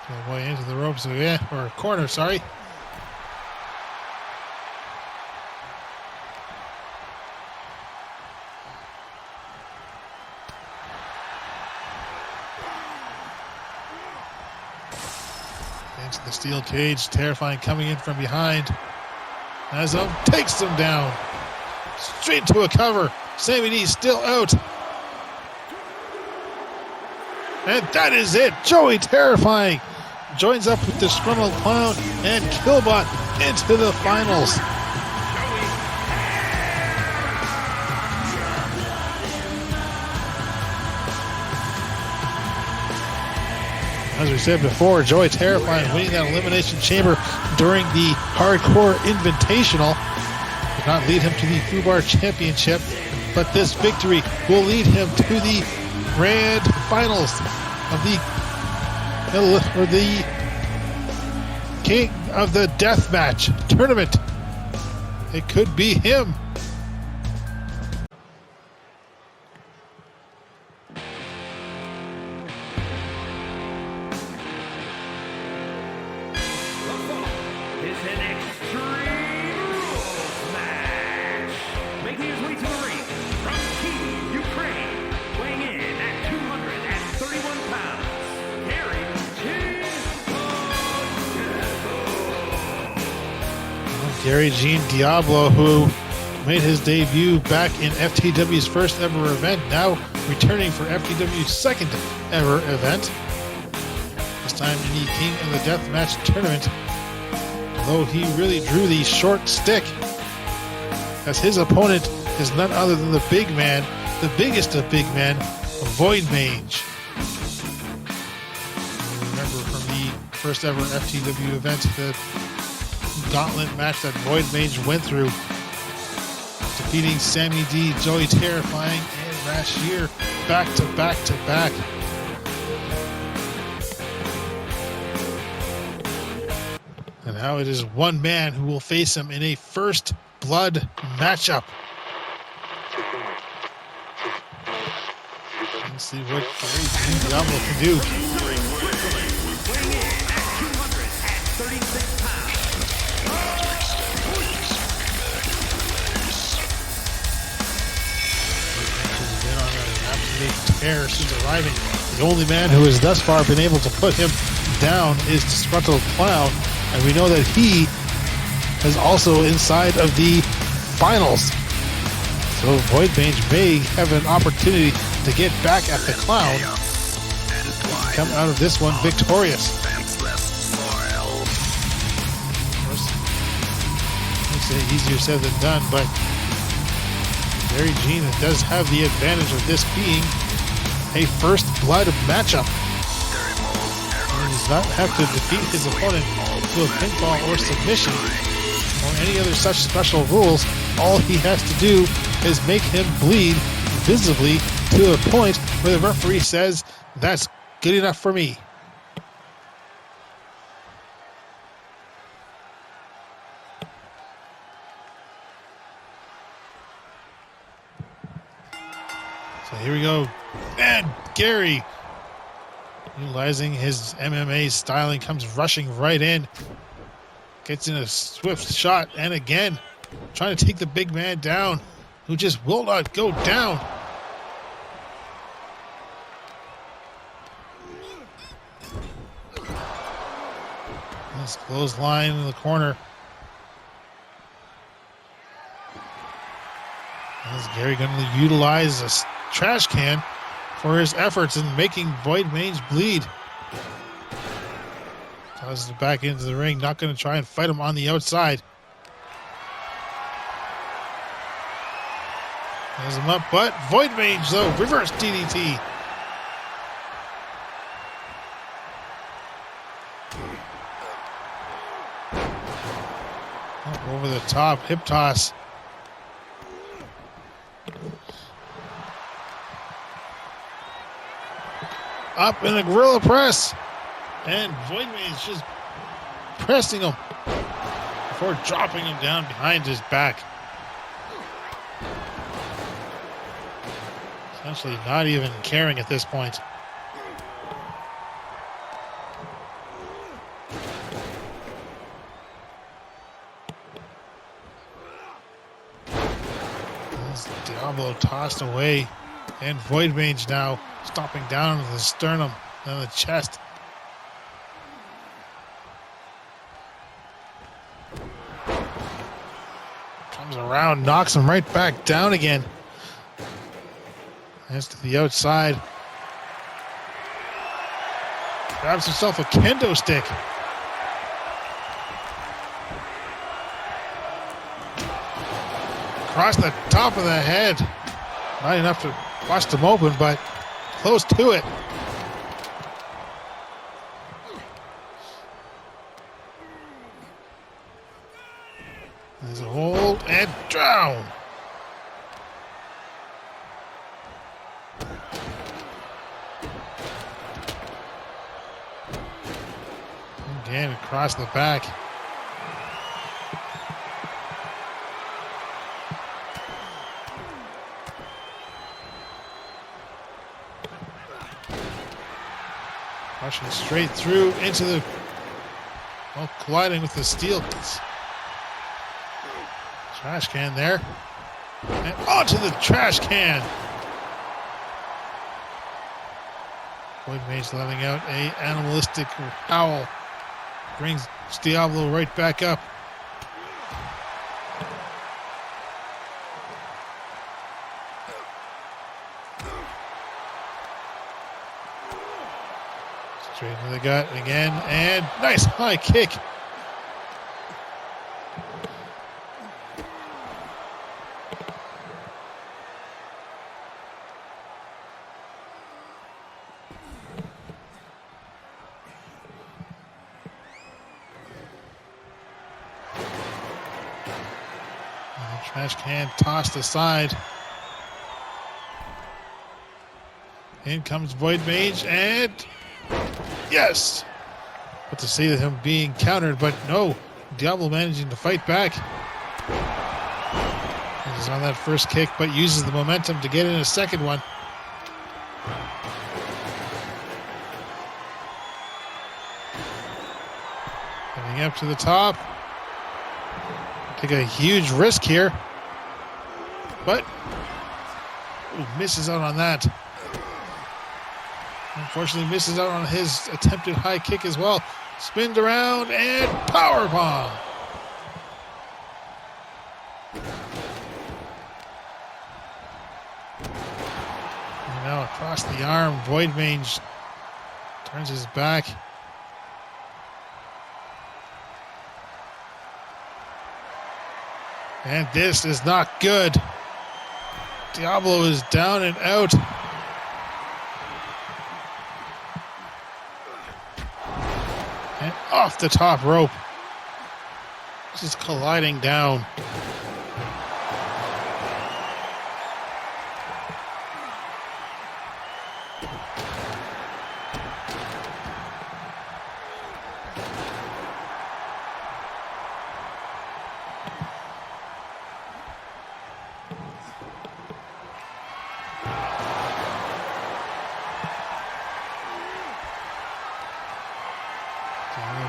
[SPEAKER 2] Killboy into the ropes again, or corner, sorry. Into the steel cage, Terrifying coming in from behind. Azum takes him down. Straight to a cover. Sammy D still out. And that is it. Joey Terrifying joins up with the Disgruntled Clown and Killbot into the finals. As we said before, Joey Terrifying winning that Elimination Chamber during the Hardcore Invitational did not lead him to the FTW Championship, but this victory will lead him to the Grand Finals of the King of the Deathmatch tournament. It could be him.
[SPEAKER 3] It's an Extreme Rules match. Making his way to the ring from Kyiv, Ukraine, weighing in at 231 pounds, carrying
[SPEAKER 2] Gary Jean Diablo, who made his debut back in FTW's first ever event, now returning for FTW's second ever event. This time in the King of the Deathmatch tournament. Although he really drew the short stick, as his opponent is none other than the big man, the biggest of big men, VoidMange. Remember from the first ever FTW event, the gauntlet match that VoidMange went through, defeating Sammy D, Joey Terrifying, and Rasher back to back to back. And now it is one man who will face him in a first blood matchup. Let's see what Gary Jean Diablo can do. Tear since arriving. The only man who has thus far been able to put him down is Disgruntled Clown, and we know that he is also inside of the finals. So VoidMange may have an opportunity to get back at the Clown and come out of this one victorious. Of course, it's easier said than done, but Gary Jean does have the advantage of this being a first blood matchup. He does not have to defeat his opponent to a pinfall or submission or any other such special rules. All he has to do is make him bleed visibly to a point where the referee says, "That's good enough for me." So here we go. And Gary, utilizing his MMA styling, comes rushing right in. Gets in a swift shot, and again, trying to take the big man down, who just will not go down. This clothesline in the corner. Is Gary going to utilize a trash can for his efforts in making VoidMange bleed? Tosses it back into the ring, not going to try and fight him on the outside. Has him up, but VoidMange though, reverse DDT. Over the top, hip toss. Up in a gorilla press. And VoidMange just pressing him before dropping him down behind his back. Essentially not even caring at this point. Diablo tossed away, and VoidMange now stomping down with the sternum and the chest. Comes around, knocks him right back down again. Hands to the outside. Grabs himself a kendo stick. Across the top of the head. Not enough to bust him open, but close to it. There's a hold and down. Again, across the back. Rushing straight through into the, well, colliding with the steel trash can there. And onto the trash can. VoidMange letting out a animalistic howl. Brings Diablo right back up. Straight to the gut again, and nice high kick. Trash can tossed aside. In comes VoidMange, and yes! But to see him being countered, but no. Diablo managing to fight back. He's on that first kick, but uses the momentum to get in a second one. Getting up to the top. Take a huge risk here, but misses out on that. Unfortunately, misses out on his attempted high kick as well. Spinned around and powerbomb. And now across the arm, VoidMange turns his back. And this is not good. Diablo is down and out. And off the top rope. This is colliding down.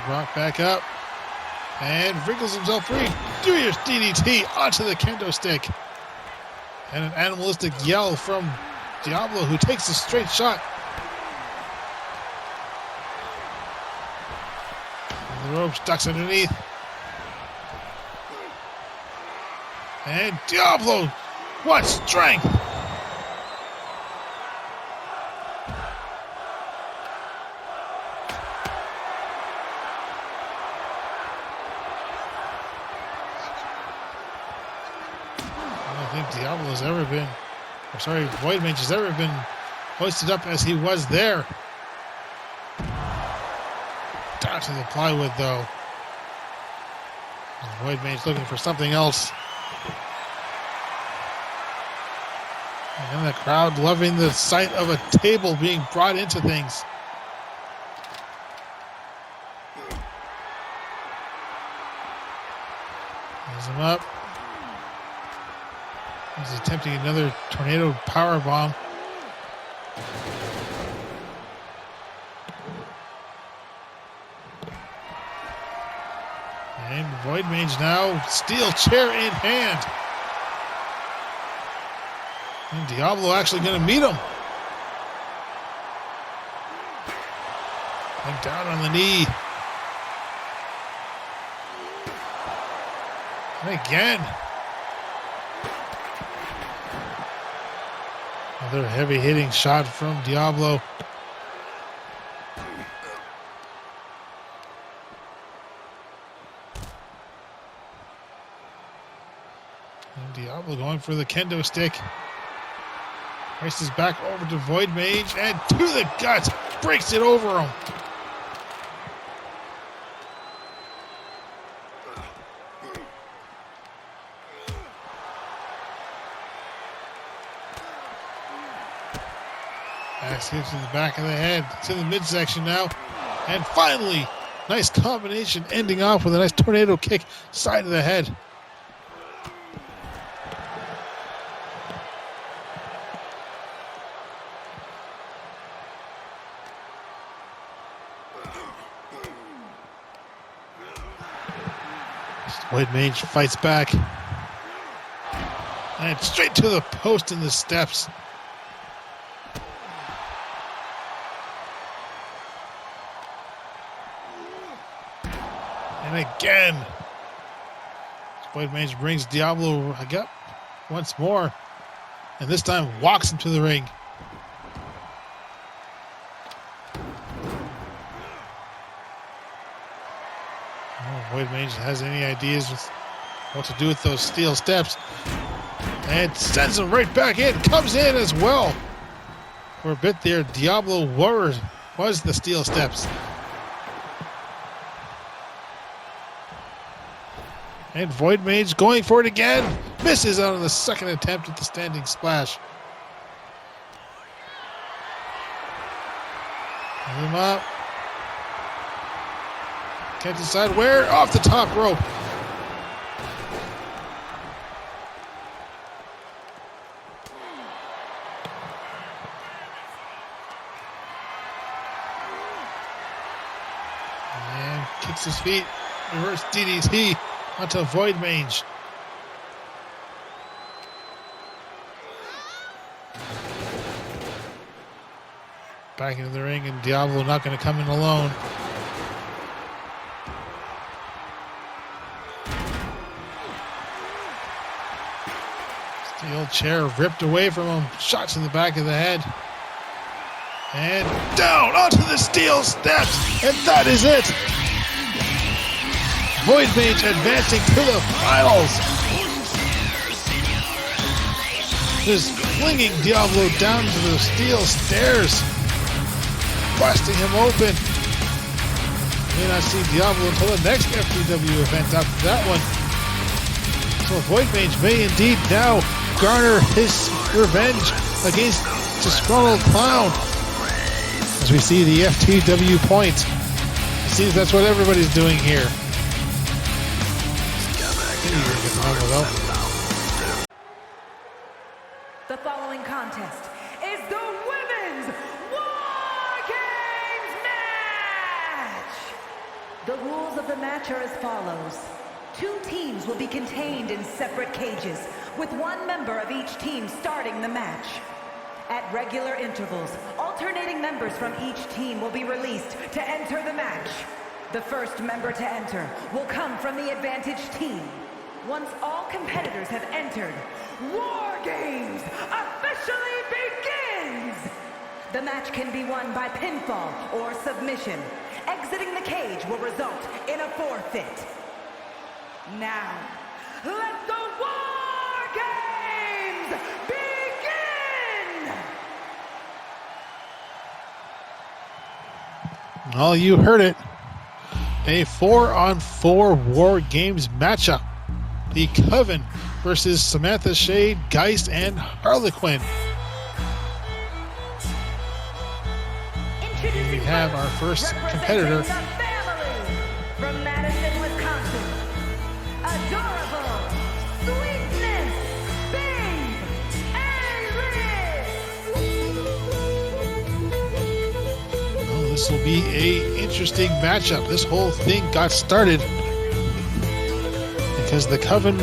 [SPEAKER 2] Brought back up and wriggles himself free. Furious DDT onto the kendo stick. And an animalistic yell from Diablo, who takes a straight shot. And the rope ducks underneath. And Diablo, what strength! Diablo has ever been VoidMange has ever been hoisted up as he was there. Down to the plywood, though. VoidMange looking for something else. And the crowd loving the sight of a table being brought into things. Raise him up. He's attempting another tornado power bomb. And VoidMange now, steel chair in hand. And Diablo actually going to meet him. And down on the knee. And again. Another heavy hitting shot from Diablo. And Diablo going for the kendo stick. Races back over to VoidMange and to the gut. Breaks it over him. Axe hits to the back of the head. It's in the midsection now. And finally, nice combination ending off with a nice tornado kick side of the head. VoidMange fights back. And straight to the post in the steps. And again. VoidMange brings Diablo up once more. And this time walks him to the ring. VoidMange has any ideas with what to do with those steel steps. And sends him right back in. Comes in as well. For a bit there, Diablo was the steel steps. And VoidMange going for it again. Misses out on the second attempt at the standing splash. Pull him up. Can't decide where. Off the top rope. And kicks his feet. Reverse DDT onto VoidMange. Back into the ring, and Diablo not going to come in alone. Steel chair ripped away from him. Shots in the back of the head. And down onto the steel steps. And that is it. VoidMange advancing to the finals. Just flinging Diablo down to the steel stairs. Busting him open. May not see Diablo until the next FTW event after that one. So VoidMange may indeed now garner his revenge against Disgruntled Clown. As we see the FTW point. It seems that's what everybody's doing here.
[SPEAKER 4] The following contest is the Women's War Games match! The rules of the match are as follows. 2 teams will be contained in separate cages, with 1 member of each team starting the match. At regular intervals, alternating members from each team will be released to enter the match. The first member to enter will come from the advantaged team. Once all competitors have entered, War Games officially begins! The match can be won by pinfall or submission. Exiting the cage will result in a forfeit. Now, let the War Games begin!
[SPEAKER 2] Well, you heard it. A 4-on-4 War Games matchup. The Coven versus Samantha Shade, Geist, and Harlequinn. We have our first competitor.
[SPEAKER 4] From Madison, Wisconsin. Adorable, sweetness, babe, and
[SPEAKER 2] Well, this will be an interesting matchup. This whole thing got started because the Coven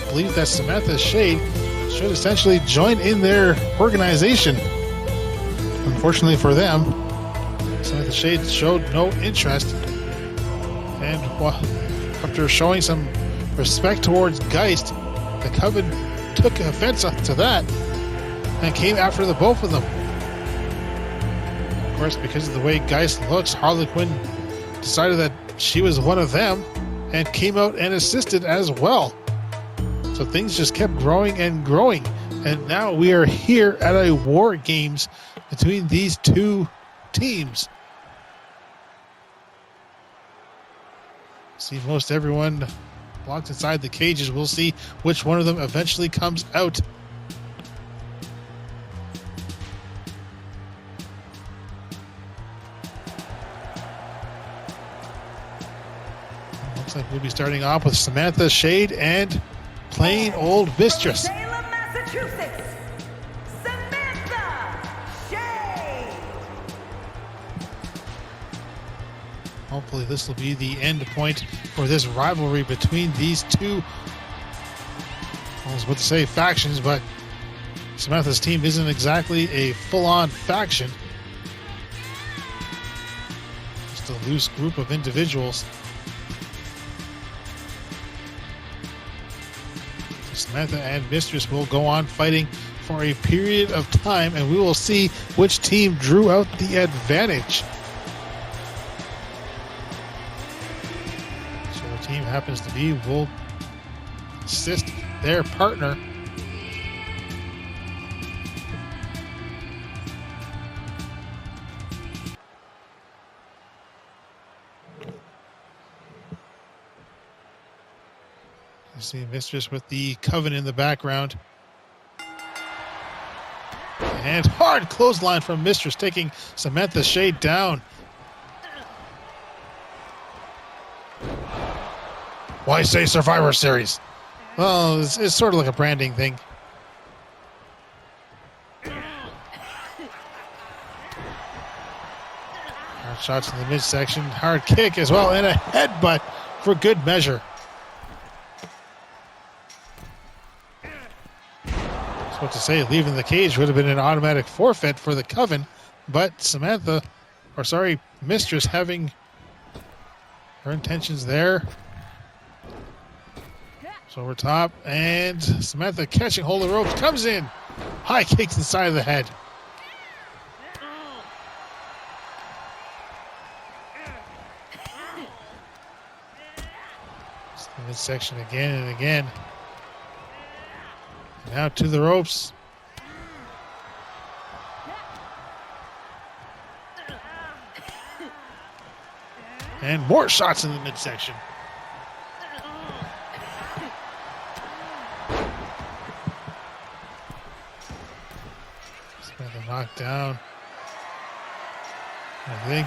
[SPEAKER 2] believed that Samantha Shade should essentially join in their organization. Unfortunately for them, Samantha Shade showed no interest. And after showing some respect towards Geist, the Coven took offense to that and came after the both of them. Of course, because of the way Geist looks, Harlequinn decided that she was one of them and came out and assisted as well. So things just kept growing and growing. And now we are here at a War Games between these two teams. See most everyone locked inside the cages. We'll see which one of them eventually comes out. Looks like we'll be starting off with Samantha Shade and plain old Mistress.
[SPEAKER 4] Salem, Massachusetts, Samantha Shade.
[SPEAKER 2] Hopefully this will be the end point for this rivalry between these two, I was about to say factions, but Samantha's team isn't exactly a full-on faction. Just a loose group of individuals. Samantha and Mistress will go on fighting for a period of time, and we will see which team drew out the advantage. Team happens to be will assist their partner. You see Mistress with the Coven in the background. And hard clothesline from Mistress, taking Samantha Shade down. Why say Survivor Series? Well, it's sort of like a branding thing. Hard shots in the midsection. Hard kick as well. And a headbutt for good measure. I was about to say, leaving the cage would have been an automatic forfeit for the Coven. But Mistress having her intentions there. So over top, and Samantha catching hold of the ropes, comes in. High kicks inside of the head. Midsection again and again. And now to the ropes. And more shots in the midsection. Knocked down. I think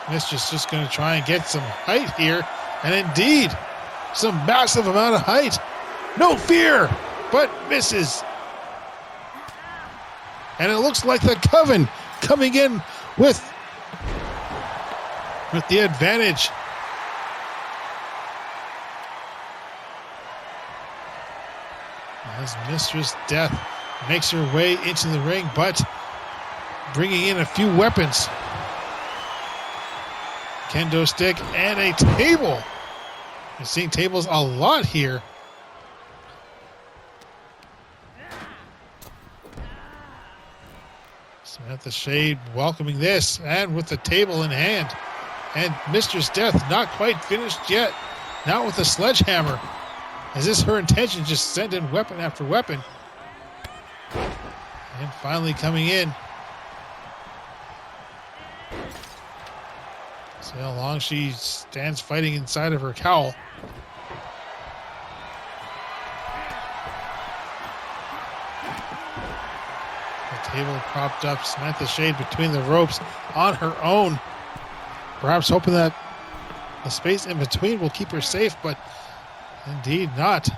[SPEAKER 2] Mistress just going to try and get some height here. And indeed, some massive amount of height. No fear, but misses. And it looks like the Coven coming in with the advantage. As Mistress Death makes her way into the ring, but bringing in a few weapons. Kendo stick and a table. We're seeing tables a lot here. Samantha Shade welcoming this, and with the table in hand. And Mistress Death not quite finished yet. Not with the sledgehammer. Is this her intention? Just send in weapon after weapon. And finally coming in. See how long she stands fighting inside of her cowl. The table propped up, Samantha Shade between the ropes on her own. Perhaps hoping that the space in between will keep her safe, but indeed not.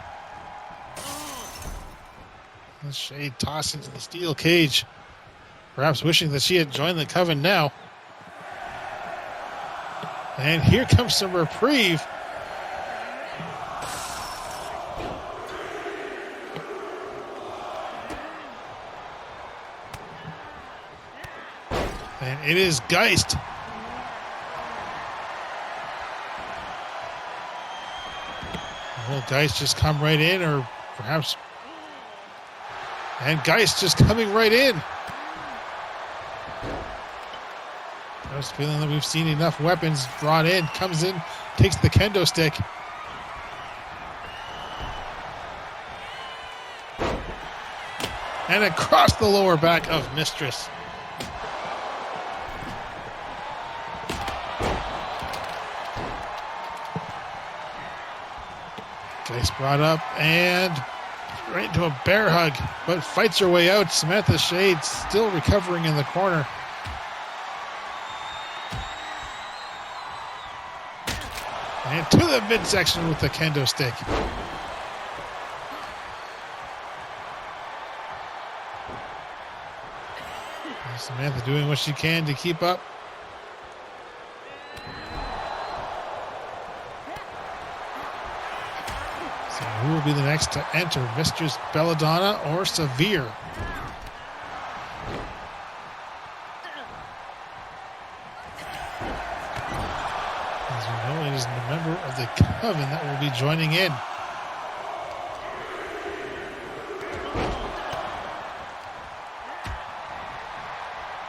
[SPEAKER 2] The Shade tossed into the steel cage. Perhaps wishing that she had joined the Coven now. And here comes some reprieve. And it is Geist. Will Geist just come right in, or perhaps... And Geist just coming right in. I was feeling that we've seen enough weapons brought in. Comes in, takes the kendo stick. And across the lower back of Mistress. Geist brought up and right into a bear hug, but fights her way out. Samantha Shade still recovering in the corner. And to the midsection with the kendo stick. And Samantha doing what she can to keep up. So who will be the next to enter? Mistress Belladonna or Severe? It is a member of the Coven that will be joining in.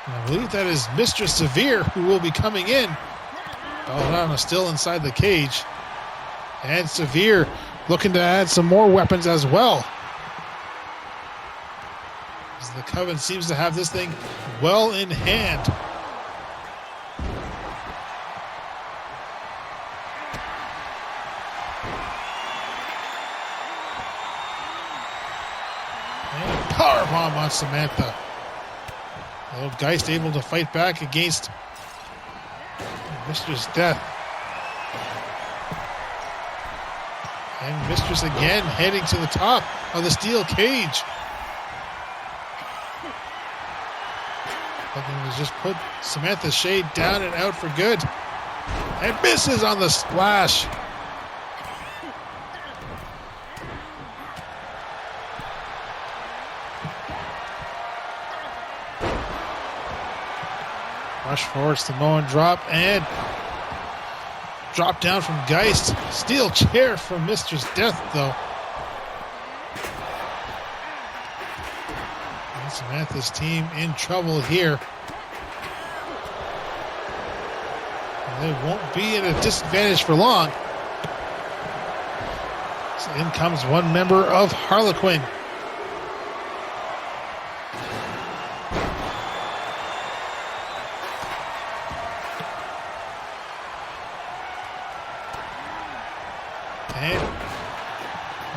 [SPEAKER 2] And I believe that is Mistress Severe who will be coming in. Belladonna still inside the cage. And Severe looking to add some more weapons as well. As the Coven seems to have this thing well in hand. Powerbomb on Samantha. Although Geist able to fight back against Mistress Death. And Mistress again heading to the top of the steel cage. Looking to just put Samantha Shade down and out for good. And misses on the splash. Rush forward, Samoan drop, and drop down from Geist. Steel chair from Mistress Death, though. And Samantha's team in trouble here. And they won't be at a disadvantage for long. So in comes one member of Harlequinn.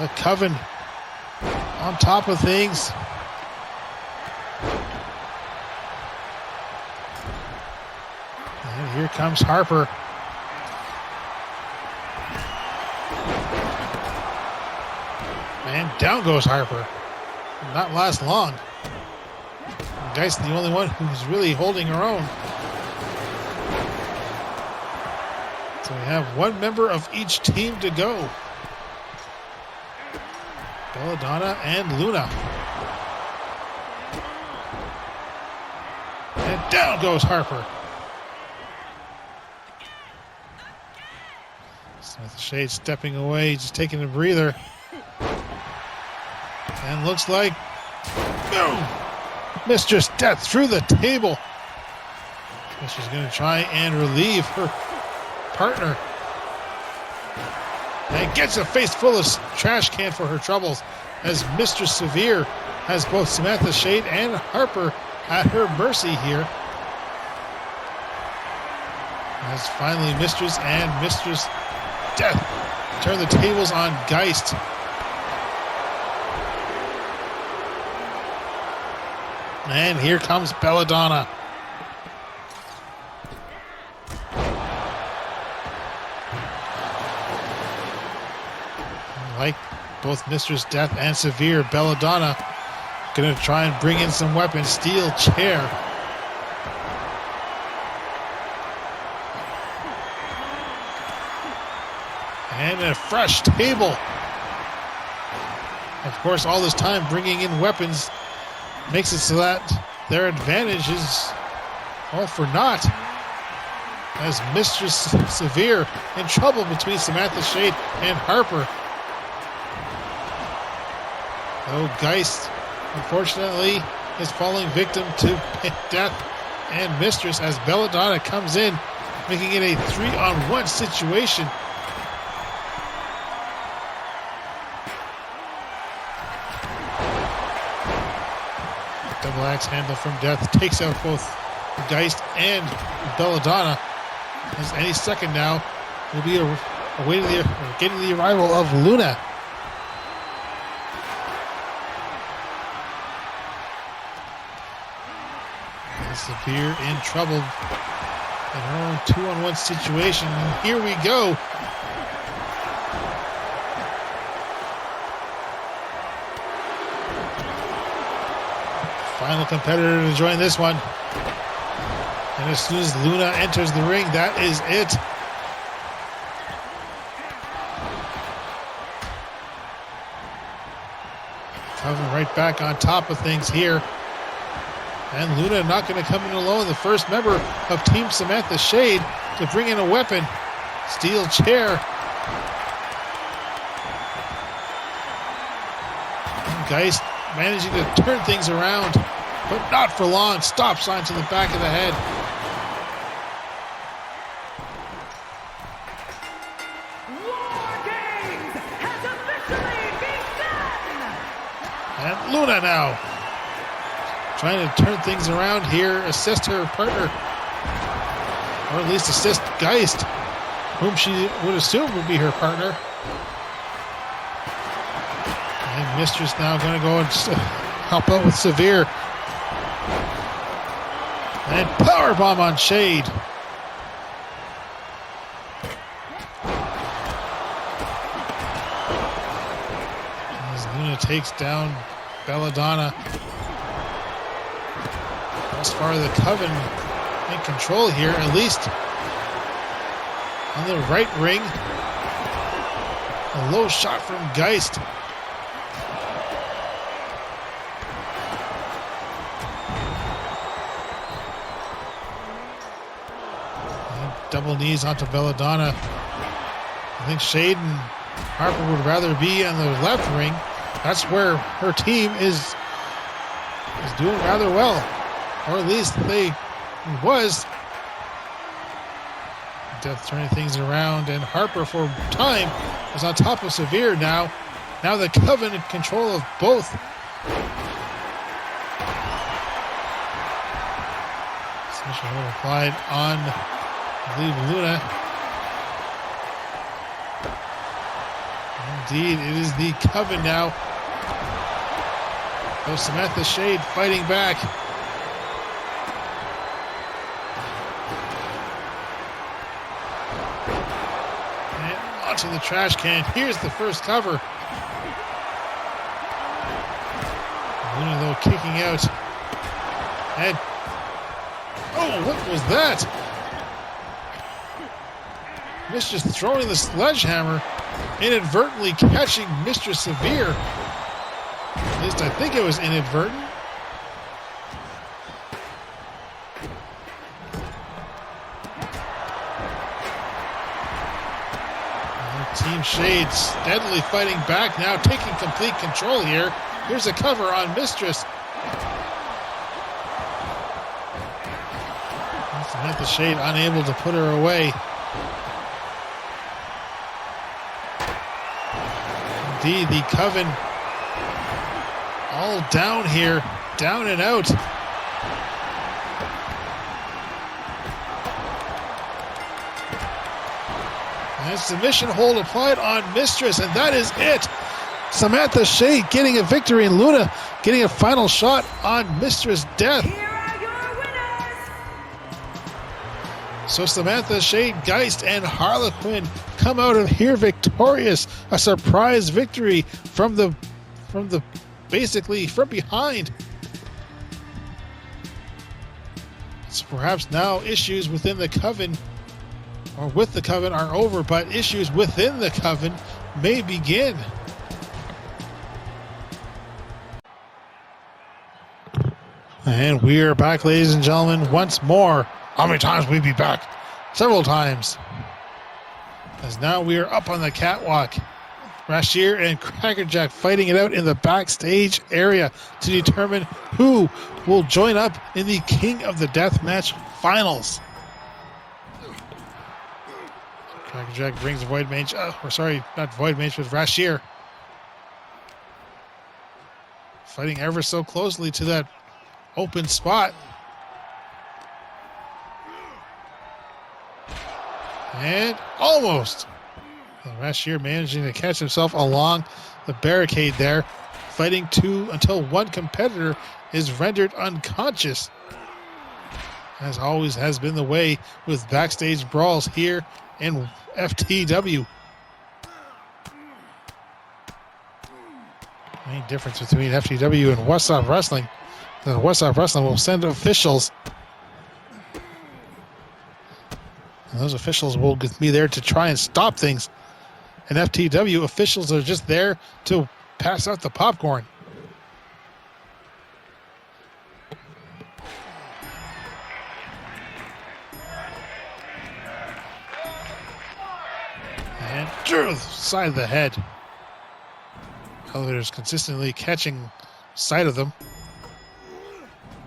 [SPEAKER 2] The Coven on top of things. And here comes Harper. And down goes Harper. Will not last long. Geist the only one who's really holding her own. So we have one member of each team to go. Belladonna and Luna. And down goes Harper. Samantha Shade stepping away, just taking a breather. And looks like, boom! Mistress Death through the table. She's going to try and relieve her partner. And gets a face full of trash can for her troubles as Mistress Severe has both Samantha Shade and Harper at her mercy here. As finally Mistress and Mistress Death turn the tables on Geist. And here comes Belladonna. Like both Mistress Death and Severe, Belladonna gonna try and bring in some weapons. Steel chair. And a fresh table. Of course, all this time bringing in weapons makes it so that their advantage is all for naught. As Mistress Severe in trouble between Samantha Shade and Harper. Though Geist, unfortunately, is falling victim to Death and Mistress as Belladonna comes in, making it a 3-on-1 situation. Double axe handle from Death takes out both Geist and Belladonna. As any second now will be getting the arrival of Luna. Severe in trouble in her own 2-on-1 situation. And here we go. Final competitor to join this one. And as soon as Luna enters the ring, that is it. Coven right back on top of things here. And Luna not going to come in alone. The first member of Team Samantha Shade to bring in a weapon. Steel chair. And Geist managing to turn things around, but not for long. Stop sign to the back of the head.
[SPEAKER 4] War Games has officially begun!
[SPEAKER 2] And Luna now trying to turn things around here, assist her partner, or at least assist Geist, whom she would assume would be her partner. And Mistress now going to go and help out with Severe. And powerbomb on Shade. As Luna takes down Belladonna. As far as the Coven in control here, at least on the right ring. A low shot from Geist. And double knees onto Belladonna. I think Shade and Harper would rather be on the left ring. That's where her team is doing rather well. Or at least they was. Death turning things around, and Harper for time is on top of Severe now. Now the Coven in control of both. Special hold applied on, I believe, Luna. Indeed, it is the Coven now. So Samantha Shade fighting back. To the trash can. Here's the first cover. Luna though kicking out. And oh, what was that? Mistress throwing the sledgehammer, inadvertently catching Mistress Severe. At least I think it was inadvertent. Team Shade steadily fighting back now, taking complete control here. Here's a cover on Mistress. Samantha Shade unable to put her away. Indeed, the Coven all down here, down and out. And submission hold applied on Mistress, and that is it. Samantha Shea getting a victory, and Luna getting a final shot on Mistress Death.
[SPEAKER 4] Here are your winners.
[SPEAKER 2] So Samantha Shea, Geist, and Harlequinn come out of here victorious. A surprise victory from the basically from behind. So perhaps now issues within the Coven, or with the Coven, are over, but issues within the Coven may begin. And we are back, ladies and gentlemen, once more. How many times will we be back? Several times. As now we are up on the catwalk. Rasher and Crackerjack fighting it out in the backstage area to determine who will join up in the King of the Deathmatch finals. Crackerjack brings VoidMange, not VoidMange, but Rasher. Fighting ever so closely to that open spot. And almost. Rasher managing to catch himself along the barricade there, fighting until one competitor is rendered unconscious. As always has been the way with backstage brawls here in FTW. The main difference between FTW and What's Up Wrestling, that What's Up Wrestling will send officials. And those officials will be there to try and stop things. And FTW officials are just there to pass out the popcorn. And to the side of the head. Elevators consistently catching sight of them.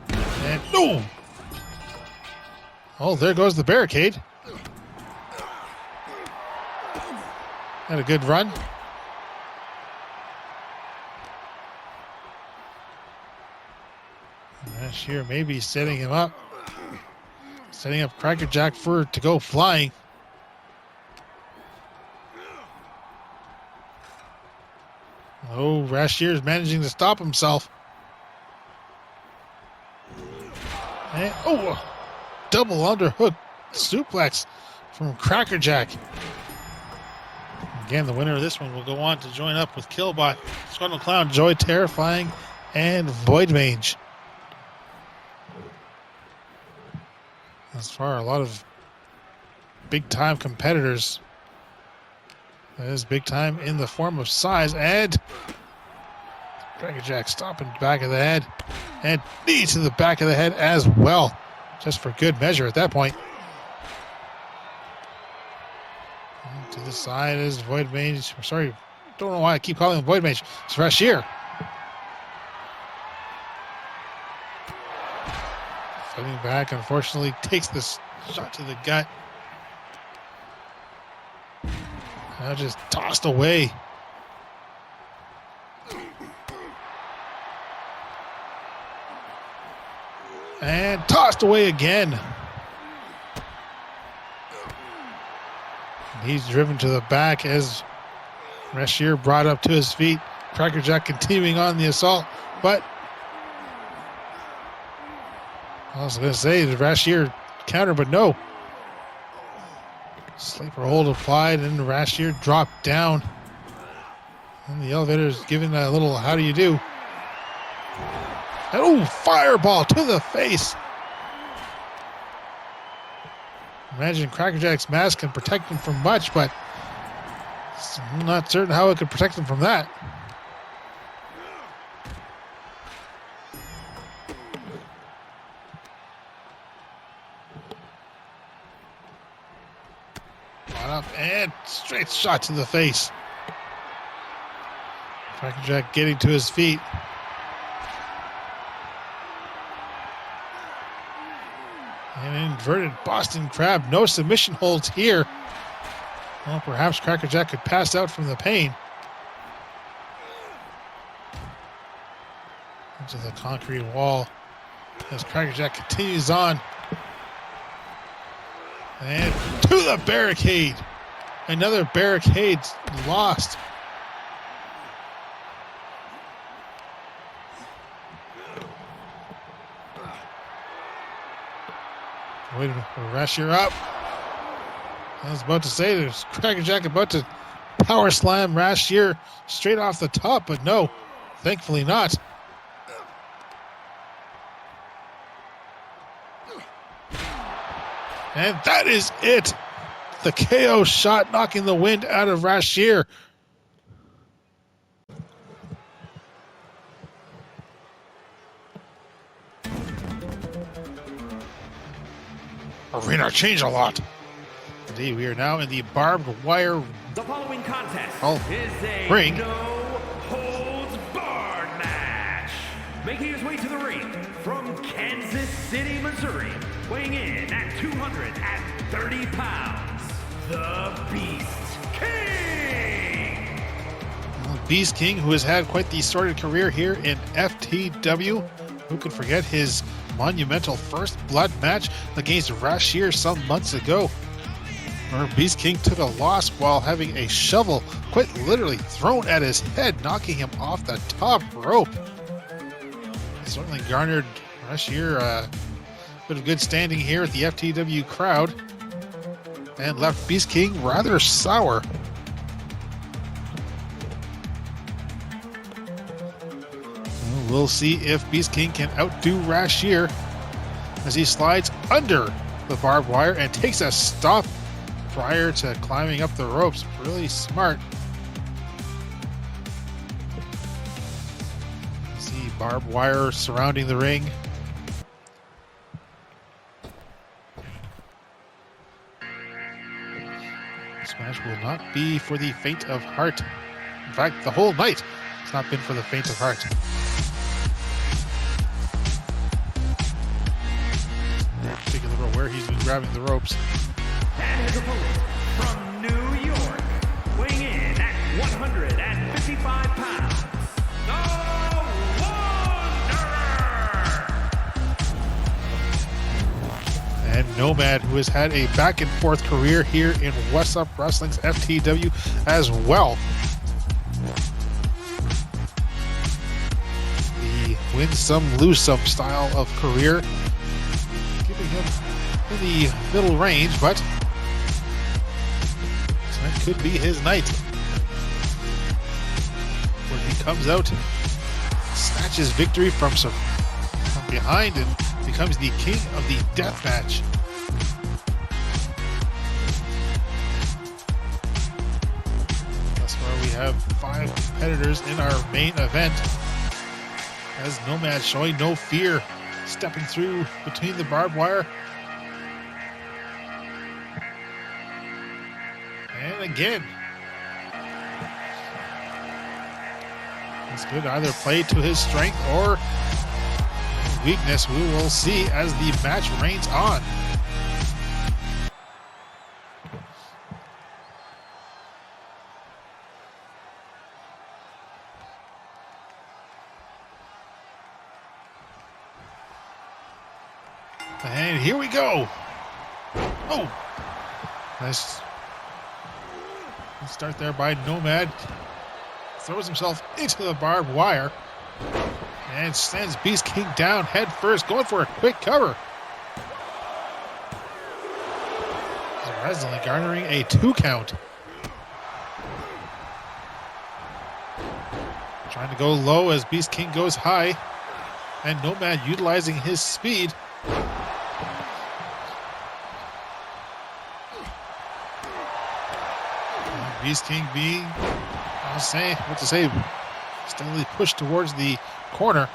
[SPEAKER 2] And no! Oh, there goes the barricade. Had a good run. Rasher maybe setting him up. Setting up Crackerjack to go flying. Oh, Rasher is managing to stop himself. And, double underhook suplex from Crackerjack. Again, the winner of this one will go on to join up with Killbot, Disgruntled Clown, Joy Terrifying, and VoidMange. As far a lot of big-time competitors. That is big time in the form of size, and Crackerjack stopping back of the head, and knee to the back of the head as well, just for good measure at that point. To the side is VoidMange. Sorry, don't know why I keep calling him VoidMange. It's Rasher. Fighting back, unfortunately, takes this shot to the gut. Now just tossed away. And tossed away again. He's driven to the back as Rasher brought up to his feet. Crackerjack continuing on the assault, but I was going to say the Rasher counter, but no. Sleeper hold applied, and Rasher dropped down. And the elevator's giving a little how do you do. And fireball to the face. Imagine Crackerjack's mask can protect him from much, but I'm not certain how it could protect him from that. On up and straight shot to the face. Crackerjack getting to his feet. An inverted Boston Crab. No submission holds here. Well, perhaps Crackerjack could pass out from the pain. Into the concrete wall as Crackerjack continues on. And to the barricade. Another barricade lost. Wait a minute, Rasher up. I was about to say there's Crackerjack about to power slam Rasher straight off the top, but no, thankfully not. And that is it. The KO shot knocking the wind out of Rasher. Arena changed a lot. Indeed, we are now in the barbed wire.
[SPEAKER 3] The following contest is a
[SPEAKER 2] ring.
[SPEAKER 3] no-holds-barred match. Making his way to the ring from Kansas City, Missouri, weighing in at 230 pounds, the Beast King.
[SPEAKER 2] Beast King, who has had quite the sordid career here in FTW. Who could forget his monumental first blood match against Rasher some months ago, where Beast King took a loss while having a shovel quite literally thrown at his head, knocking him off the top rope. Certainly garnered Rasher a bit of good standing here at the FTW crowd and left Beast King rather sour. We'll see if Beast King can outdo Rasher as he slides under the barbed wire and takes a stop prior to climbing up the ropes. Really smart. See barbed wire surrounding the ring. This match will not be for the faint of heart. In fact, the whole night has not been for the faint of heart. Take a look at where he's been grabbing the ropes.
[SPEAKER 3] And his opponent from New York, weighing in at 155 pounds, the Wanderer!
[SPEAKER 2] And Nomad, who has had a back and forth career here in What's Up Wrestling's FTW as well. The win some, lose some style of career, keeping him in the middle range, but tonight could be his night, where he comes out, snatches victory from behind, and becomes the king of the Deathmatch. Thus far, we have 5 competitors in our main event, as Nomad showing no fear, stepping through between the barbed wire. And again, this could either play to his strength or weakness. We will see as the match reigns on. And here we go. Oh, nice start there by Nomad. Throws himself into the barbed wire and sends Beast King down head first, going for a quick cover. Surprisingly garnering a 2 count. Trying to go low as Beast King goes high, and Nomad utilizing his speed. Beast King being, steadily pushed towards the corner.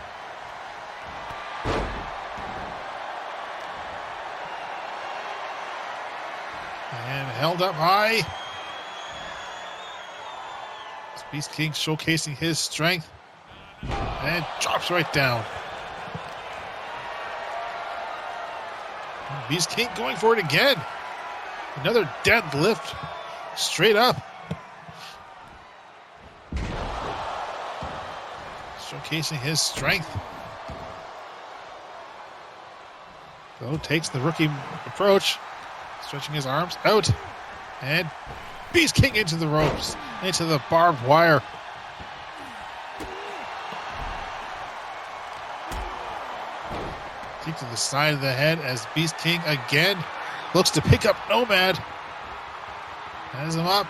[SPEAKER 2] And held up high. Beast King showcasing his strength. And drops right down. Beast King going for it again. Another deadlift straight up. Showcasing his strength. Though takes the rookie approach, stretching his arms out, and Beast King into the ropes, into the barbed wire. Kick to the side of the head as Beast King again looks to pick up Nomad. Has him up.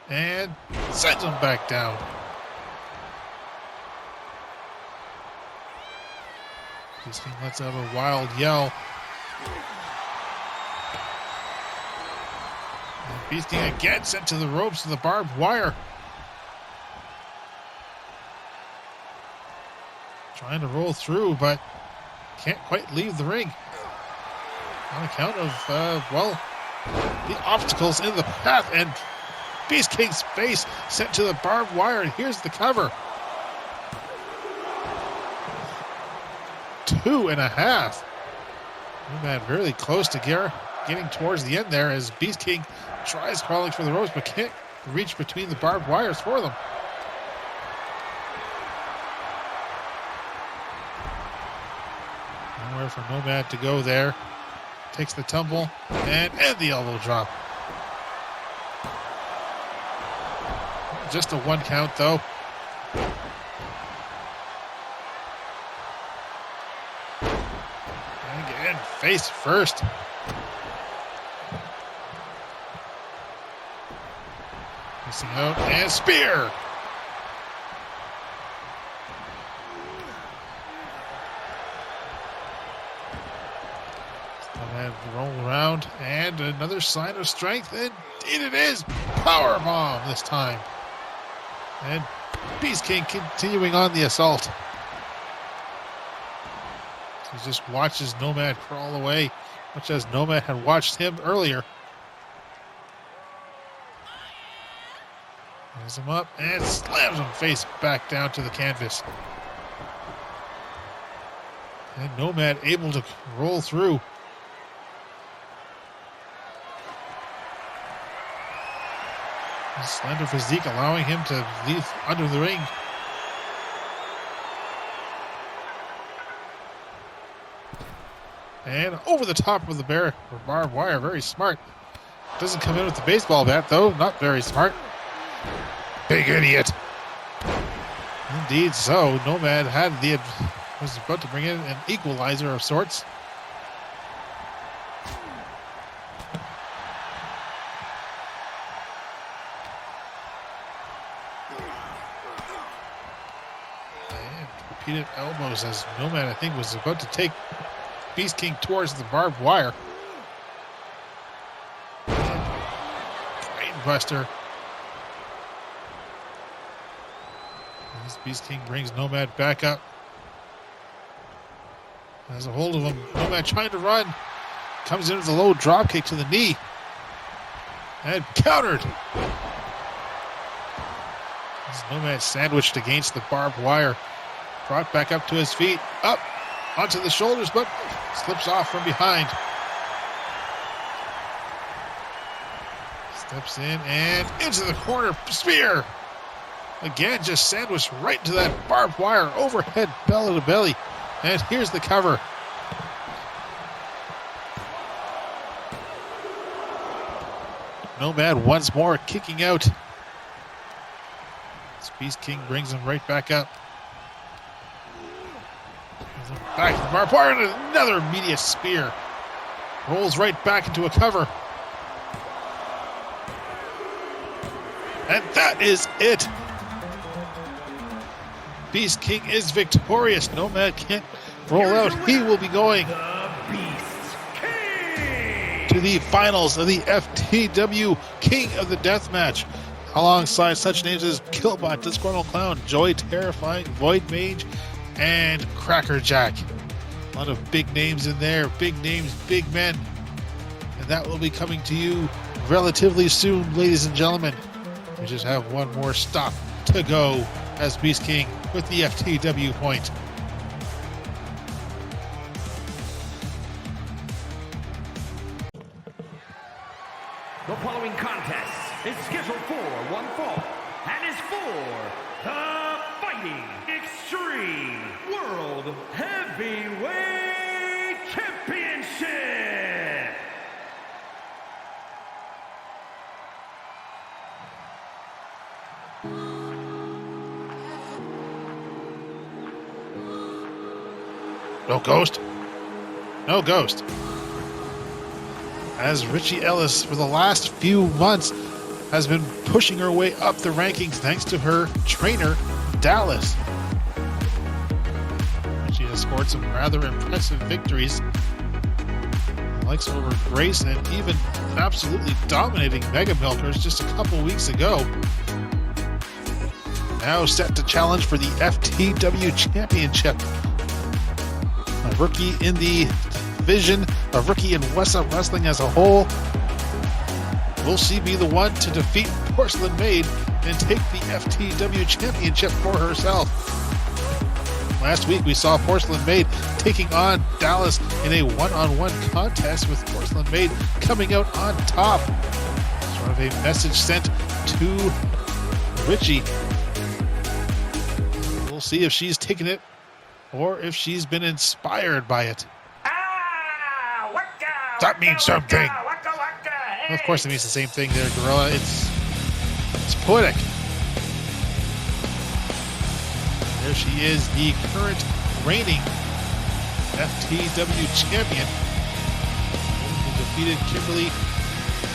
[SPEAKER 2] And sends him back down. Beast King lets out a wild yell. And Beast King again sent to the ropes to the barbed wire. Trying to roll through, but can't quite leave the ring. On account of, the obstacles in the path, and Beast King's face sent to the barbed wire, and here's the cover. 2.5. Nomad really close to getting towards the end there as Beast King tries crawling for the ropes, but can't reach between the barbed wires for them. Nowhere for Nomad to go there. Takes the tumble and the elbow drop. Just a 1 count though. And again, face first. Missing out and spear. Roll around, and another sign of strength. Indeed it is. Power bomb this time. And Beast King continuing on the assault. He just watches Nomad crawl away, much as Nomad had watched him earlier. Has him up and slams him face back down to the canvas. And Nomad able to roll through. His slender physique allowing him to leave under the ring. And over the top of the barbed wire. Very smart. Doesn't come in with the baseball bat, though. Not very smart. Big idiot. Indeed so. Nomad was about to bring in an equalizer of sorts. Repeated elbows as Nomad, I think, was about to take Beast King towards the barbed wire. Brainbuster. This Beast King brings Nomad back up. Has a hold of him. Nomad trying to run. Comes in with a low drop kick to the knee. And countered. This Nomad sandwiched against the barbed wire. Brought back up to his feet, up onto the shoulders, but slips off from behind. Steps in and into the corner, spear. Again, just sandwiched right into that barbed wire, overhead, belly to belly. And here's the cover. Nomad once more kicking out. This Beast King brings him right back up. Back to the barbed wire and another immediate spear. Rolls right back into a cover. And that is it. Beast King is victorious. Nomad can't roll out. He will be going to the finals of the FTW King of the Deathmatch, alongside such names as Killbot, Disgruntled Clown, Joy Terrifying, VoidMange, and Crackerjack. A lot of big names in there. Big names, big men. And that will be coming to you relatively soon, ladies and gentlemen. We just have one more stop to go as Beast King with the FTW point.
[SPEAKER 3] The following contest is scheduled for one fall and is for the Fighting Extreme World Heavyweight Championship.
[SPEAKER 2] No ghost. No ghost. As Ricci Ellis, for the last few months, has been pushing her way up the rankings thanks to her trainer, Dallas. She has scored some rather impressive victories, likes over Grace, and even absolutely dominating Mega Milkers just a couple weeks ago. Now set to challenge for the FTW Championship. A rookie in the division, a rookie in West Up Wrestling as a whole. Will she be the one to defeat Porcelain Maid and take the FTW Championship for herself? Last week we saw Porcelain Maid taking on Dallas in a one-on-one contest, with Porcelain Maid coming out on top. Sort of a message sent to Ricci. We'll see if she's taken it or if she's been inspired by it. That means something. Well, of course it means the same thing there, Gorilla. It's poetic. There she is, the current reigning FTW champion, who defeated Kimberly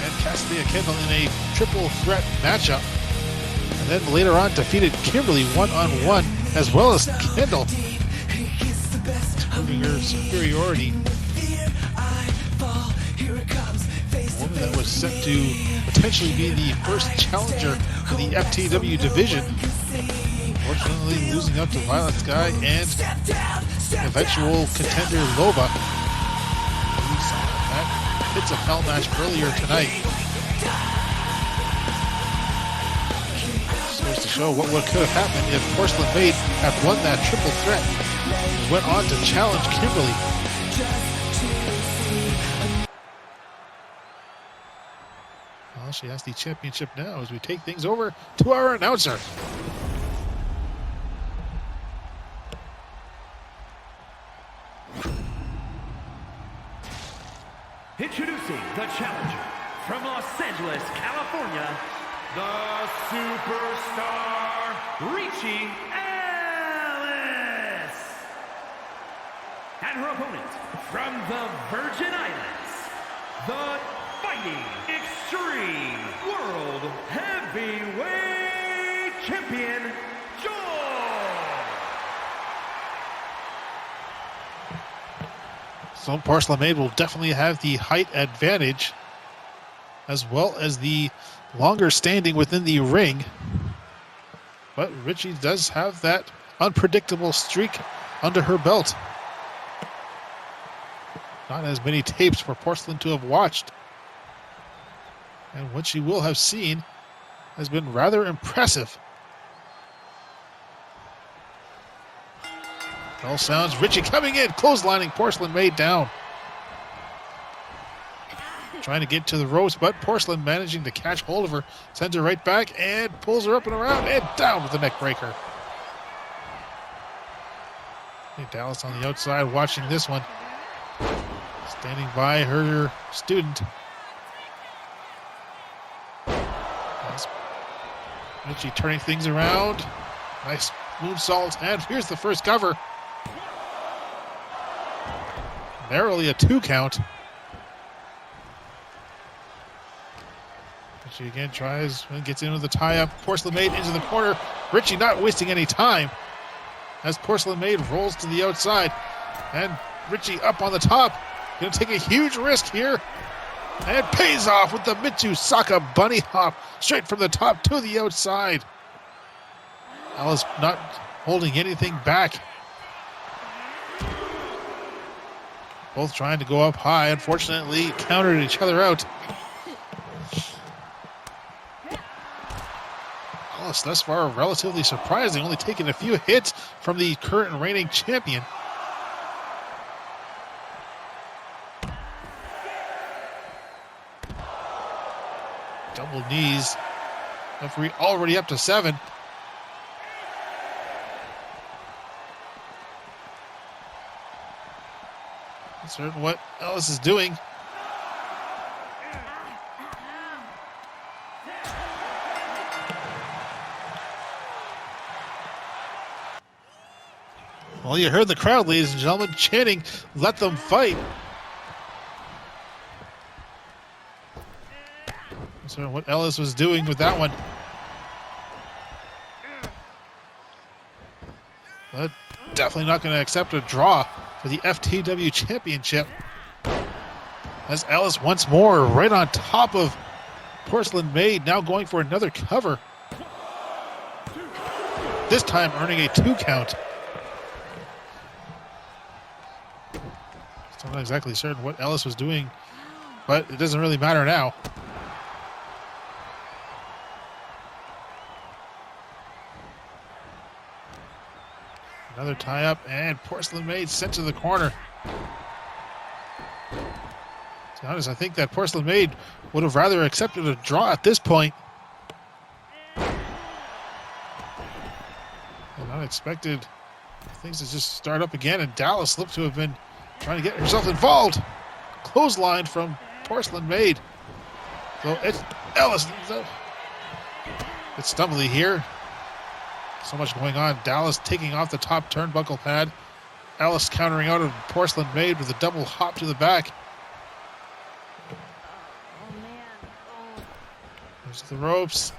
[SPEAKER 2] and Kassdeya Kendell in a triple threat matchup. And then later on defeated Kimberly one-on-one, as well as Kendell, proving her superiority. A woman that was set to potentially be the first challenger for the FTW division. Unfortunately, losing out to Violet Sky and eventual contender Loba. We saw that It's a Hell match earlier tonight. Serves to show what could have happened if Porcelain Maid had won that triple threat and went on to challenge Kimberly. Well, she has the championship now as we take things over to our announcer.
[SPEAKER 3] Introducing the challenger from Los Angeles, California, the superstar, Ricci Ellis. And her opponent from the Virgin Islands, the Fighting Extreme World Heavyweight Champion,
[SPEAKER 2] So Porcelain Maid will definitely have the height advantage, as well as the longer standing within the ring. But Ricci does have that unpredictable streak under her belt. Not as many tapes for Porcelain to have watched. And what she will have seen has been rather impressive. All sounds, Ricci coming in, clotheslining Porcelain Maid down. Trying to get to the ropes, but Porcelain managing to catch hold of her, sends her right back and pulls her up and around and down with the neck breaker. Dallas on the outside watching this one. Standing by her student. Ricci turning things around. Nice moonsault, and here's the first cover. Narrowly a 2 count. She again tries and gets into the tie-up. Porcelain Maid into the corner. Ricci not wasting any time as Porcelain Maid rolls to the outside. And Ricci up on the top. Going to take a huge risk here. And pays off with the Mitsusaka bunny hop straight from the top to the outside. Alice not holding anything back. Both trying to go up high. Unfortunately, countered each other out. Alice thus far relatively surprising, only taking a few hits from the current reigning champion. Double knees. Referee already up to 7. Not certain what Ellis is doing. Well, you heard the crowd, ladies and gentlemen, chanting, "Let them fight." So what Ellis was doing with that one. But definitely not going to accept a draw for the FTW Championship. As Ellis once more right on top of Porcelain Maid, now going for another cover. This time earning a 2 count. Still not exactly certain what Ellis was doing, but it doesn't really matter now. Another tie-up, and Porcelain Maid sent to the corner. To be honest, I think that Porcelain Maid would have rather accepted a draw at this point. And I expected things to just start up again, and Dallas looked to have been trying to get herself involved. Clothesline from Porcelain Maid. So it's Ellis. It's stumbly here. So much going on. Dallas taking off the top turnbuckle pad. Ellis countering out of Porcelain Maid with a double hop to the back. There's the ropes.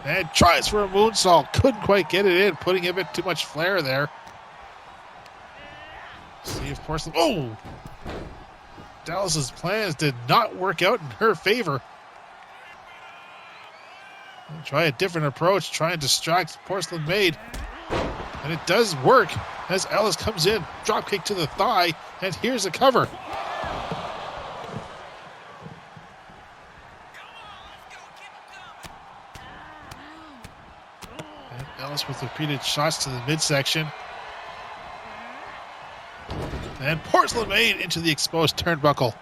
[SPEAKER 2] And tries for a moonsault. Couldn't quite get it in, putting a bit too much flair there. See if Porcelain... Oh! Dallas's plans did not work out in her favor. Try a different approach, try and distract Porcelain Maid. And it does work as Ellis comes in, dropkick to the thigh, and here's a cover. And Ellis with repeated shots to the midsection. And Porcelain Maid into the exposed turnbuckle.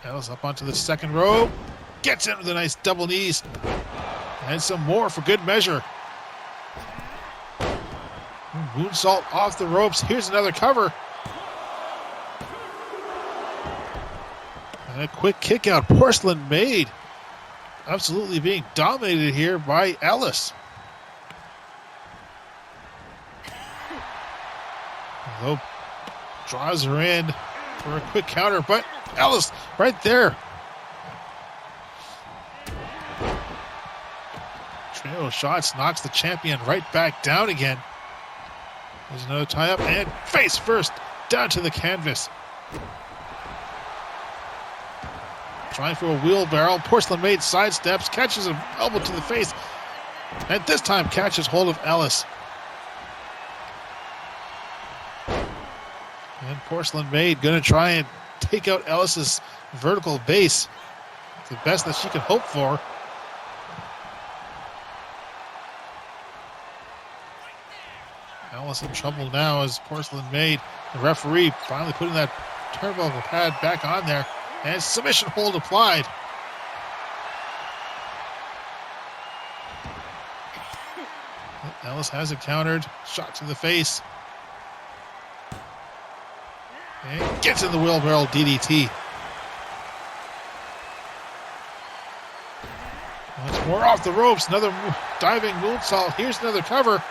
[SPEAKER 2] Ellis up onto the second row. Gets in with a nice double knees. And some more for good measure. Moonsault off the ropes. Here's another cover. And a quick kick out. Porcelain Maid absolutely being dominated here by Ellis. Loba draws her in for a quick counter, but Ellis right there. Trio of shots knocks the champion right back down again. There's another tie-up, and face first down to the canvas. Trying for a wheelbarrow. Porcelain Maid sidesteps, catches an elbow to the face, and this time catches hold of Ellis. And Porcelain Maid going to try and take out Ellis's vertical base. It's the best that she can hope for. Ellis in trouble now as Porcelain Maid, the referee, finally putting that turnbuckle pad back on there, and submission hold applied. Ellis has it countered, shot to the face, and gets in the wheelbarrow DDT. Once more off the ropes, another diving moonsault. Here's another cover.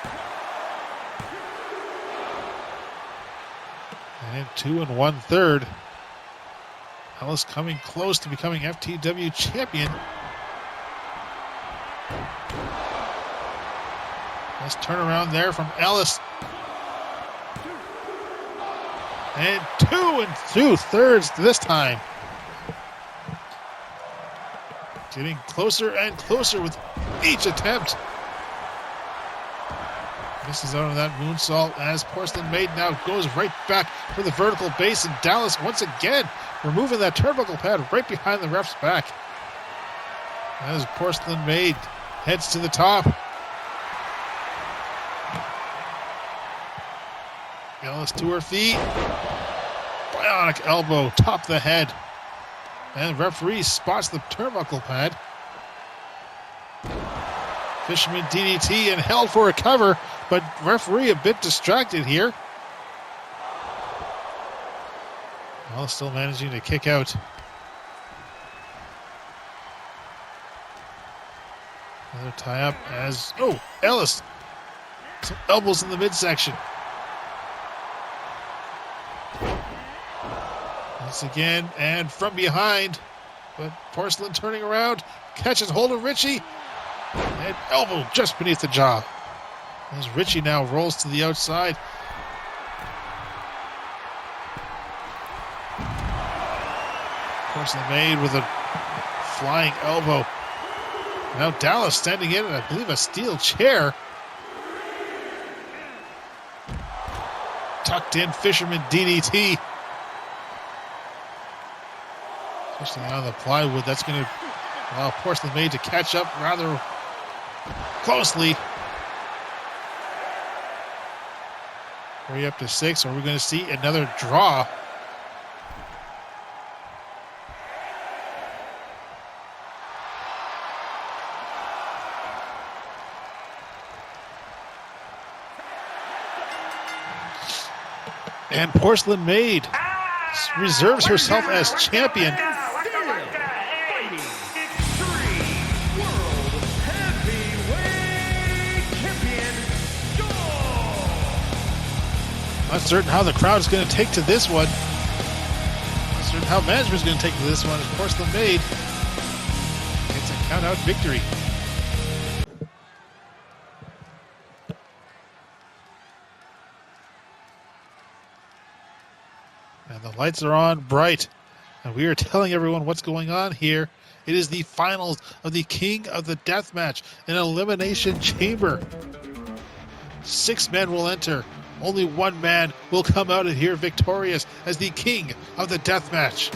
[SPEAKER 2] And 2 1/3. Ellis coming close to becoming FTW champion. Nice turnaround there from Ellis. And 2 2/3 this time. Getting closer and closer with each attempt. Misses out on that moonsault as Porcelain Maid now goes right back for the vertical base, and Dallas once again removing that turnbuckle pad right behind the ref's back. As Porcelain Maid heads to the top. Ellis to her feet. Bionic elbow, top of the head. And referee spots the turnbuckle pad. Fisherman DDT and held for a cover, but referee a bit distracted here. Well, still managing to kick out. Another tie up as, oh, Ellis. Some elbows in the midsection. Once again, and from behind, but Porcelain turning around, catches hold of Ricci, and elbow just beneath the jaw. As Ricci now rolls to the outside. Porcelain Maid with a flying elbow. Now Dallas standing in, and I believe a steel chair. Tucked in fisherman DDT. Especially on the plywood. That's going to allow Porcelain Maid to catch up rather closely. Hurry up to 6, or we're going to see another draw. And Porcelain Maid reserves herself as champion. Not certain how the crowd is going to take to this one. Not certain how management is going to take to this one. As Porcelain Maid gets a count-out victory. And the lights are on bright. And we are telling everyone what's going on here. It is the finals of the King of the Deathmatch, an elimination chamber. 6 men will enter. Only 1 man will come out of here victorious as the King of the Deathmatch.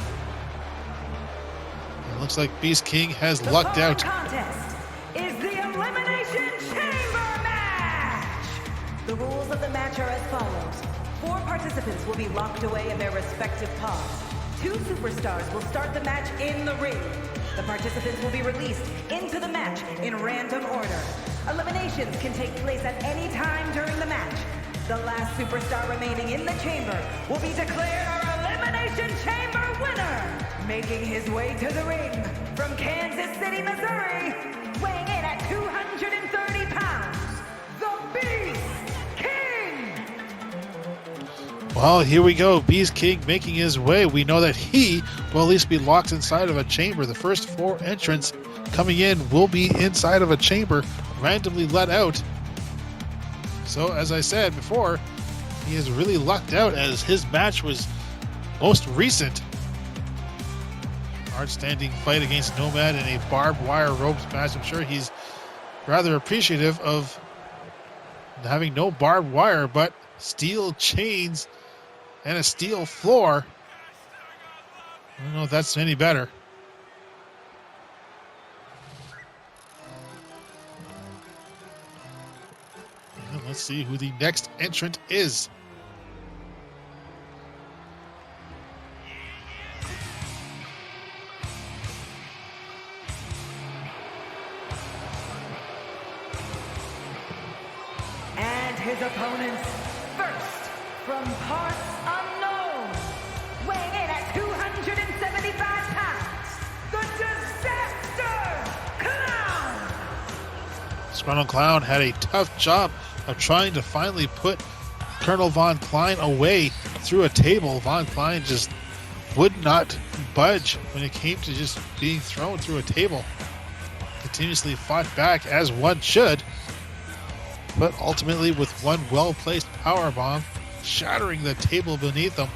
[SPEAKER 2] It looks like Beast King has lucked out.
[SPEAKER 4] The contest is the Elimination Chamber match. The rules of the match are as follows. 4 participants will be locked away in their respective pods. 2 superstars will start the match in the ring. The participants will be released into the match in random order. Eliminations can take place at any time during the match. The last superstar remaining in the chamber will be declared our Elimination Chamber winner. Making his way to the ring from Kansas City, Missouri, weighing in at 230 pounds, the Beast King!
[SPEAKER 2] Well, here we go. Beast King making his way. We know that he will at least be locked inside of a chamber. The first 4 entrants coming in will be inside of a chamber, randomly let out. So, as I said before, he has really lucked out as his match was most recent. Hard-standing fight against Nomad in a barbed wire ropes match. I'm sure he's rather appreciative of having no barbed wire, but steel chains and a steel floor. I don't know if that's any better. Let's see who the next entrant is.
[SPEAKER 4] And his opponents, first, from parts unknown, weighing in at 275 pounds, the Disaster Clown!
[SPEAKER 2] Disgruntled Clown had a tough job of trying to finally put Colonel Von Klein away through a table. Von Klein just would not budge when it came to just being thrown through a table. Continuously fought back as one should, but ultimately with one well-placed power bomb shattering the table beneath him,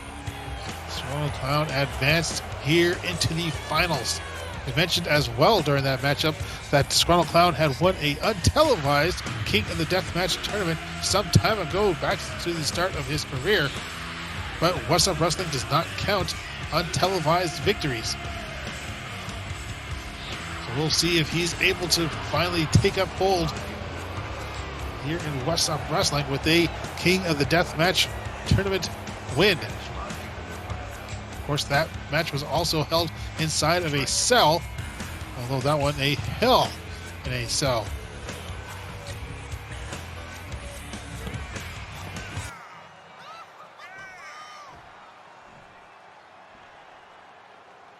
[SPEAKER 2] Disgruntled Clown advanced here into the finals. I mentioned as well during that matchup that Disgruntled Clown had won a untelevised King of the Deathmatch tournament some time ago, back to the start of his career. But What's Up Wrestling does not count untelevised victories. So we'll see if he's able to finally take up hold here in What's Up Wrestling with a King of the Deathmatch tournament win. Of course, that match was also held inside of a cell, although that one a hell in a cell.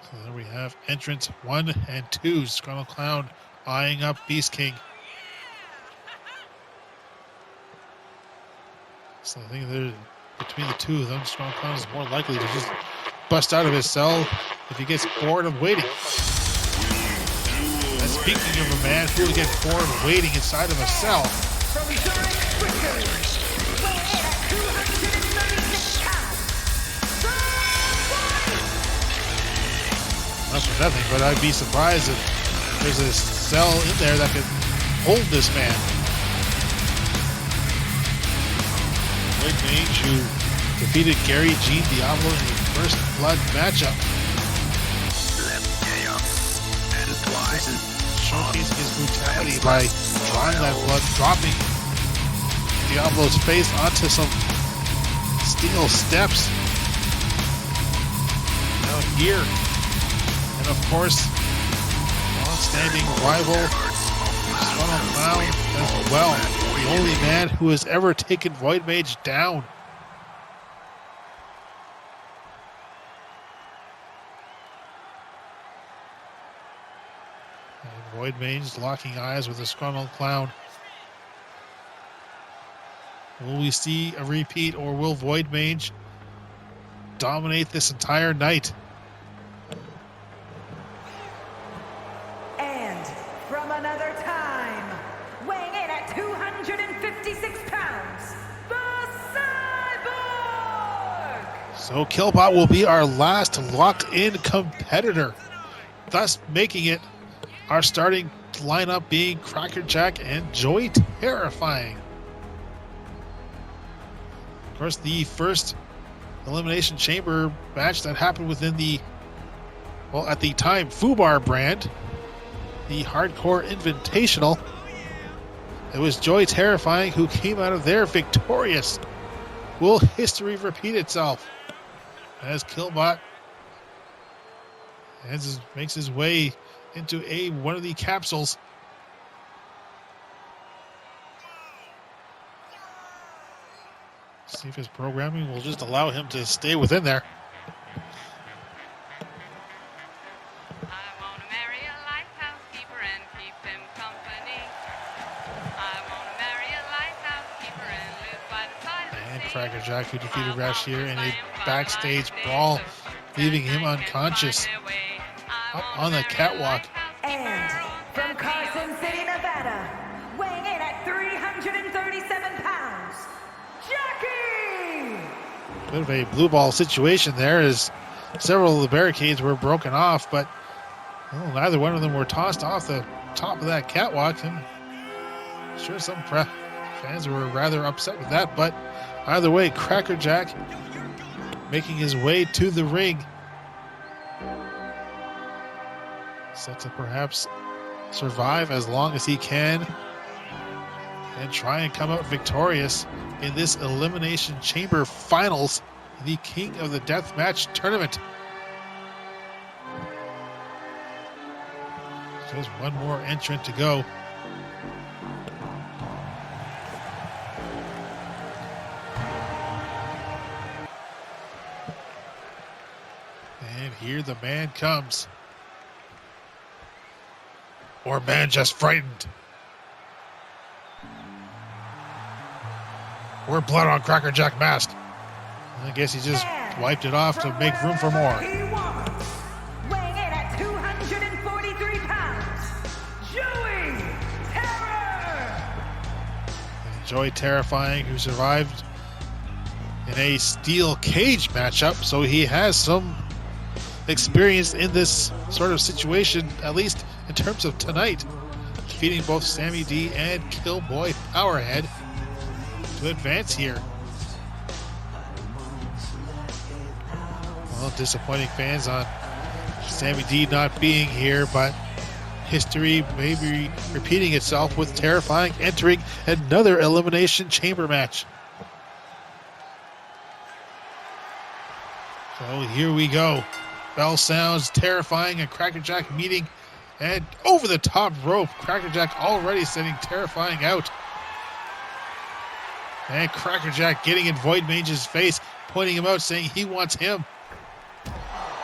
[SPEAKER 2] So there we have entrants 1 and 2. Disgruntled Clown eyeing up Beast King. So I think between the two of them, Strong Clown is more likely to just bust out of his cell if he gets bored of waiting. And speaking of a man who will get bored of waiting inside of a cell, not for nothing, but I'd be surprised if there's a cell in there that could hold this man. VoidMange, who defeated Gary Jean Diablo in the first blood matchup. Showcasing his brutality by drawing that blood, dropping Diablo's face onto some steel steps. Now here, and of course, long-standing rival Disgruntled Clown as well. The only man who has ever taken VoidMange down. And VoidMange locking eyes with the Disgruntled Clown. Will we see a repeat, or will VoidMange dominate this entire night?
[SPEAKER 4] And from another time, weighing in at 256 pounds, the Cyborg!
[SPEAKER 2] So Killbot will be our last locked-in competitor, thus making it our starting lineup being Crackerjack and Joy Terrifying. Of course, the first Elimination Chamber match that happened within the, well, at the time, FUBAR brand, the Hardcore Invitational. It was Joy Terrifying who came out of there victorious. Will history repeat itself as Killbot makes his way into one of the capsules? See if his programming will just allow him to stay within there. And Crackerjack, who defeated Rasher in a backstage brawl, leaving him unconscious up on the catwalk.
[SPEAKER 4] And from Carson City, Nevada, weighing in at 337 pounds, Jackie!
[SPEAKER 2] Bit of a blue ball situation there, as several of the barricades were broken off, but well, neither one of them were tossed off the top of that catwalk. And I'm sure some fans were rather upset with that, but either way, Crackerjack making his way to the ring, set to perhaps survive as long as he can and try and come out victorious in this Elimination Chamber Finals, the King of the Deathmatch tournament. Just one more entrant to go. And here the man comes. Or man just frightened. Or blood on Crackerjack mask. I guess he just wiped it off to make room for more.
[SPEAKER 4] Weighing in at 243 pounds, Joey Terror!
[SPEAKER 2] And Joy Terrifying, who survived in a steel cage matchup, so he has some experience in this sort of situation, at least in terms of tonight, defeating both Sammy D and Killboy Powerhead to advance here. Well, disappointing fans on Sammy D not being here, but history may be repeating itself with Terrifying entering another Elimination Chamber match. So here we go. Bell sounds, Terrifying and Crackerjack meeting, and over the top rope, Crackerjack already sending Terrifying out. And Crackerjack getting in VoidMange's face, pointing him out, saying he wants him.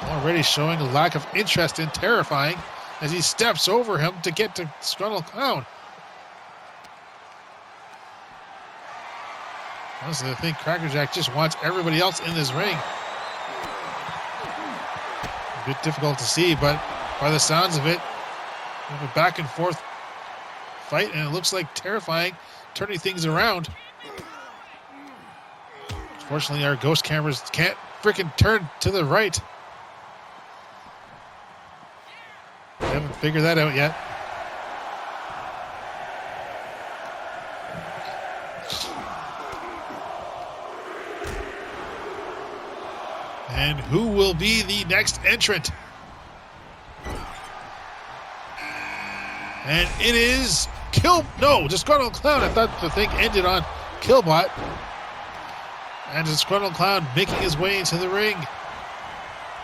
[SPEAKER 2] Already showing a lack of interest in Terrifying as he steps over him to get to Disgruntled Clown. Honestly, I think Crackerjack just wants everybody else in this ring. A bit difficult to see, but by the sounds of it, we have a back and forth fight, and it looks like Terrifying turning things around. Unfortunately, our ghost cameras can't freaking turn to the right. We haven't figured that out yet. And who will be the next entrant? And it is Disgruntled Clown. I thought the thing ended on Killbot. And Disgruntled Clown making his way into the ring.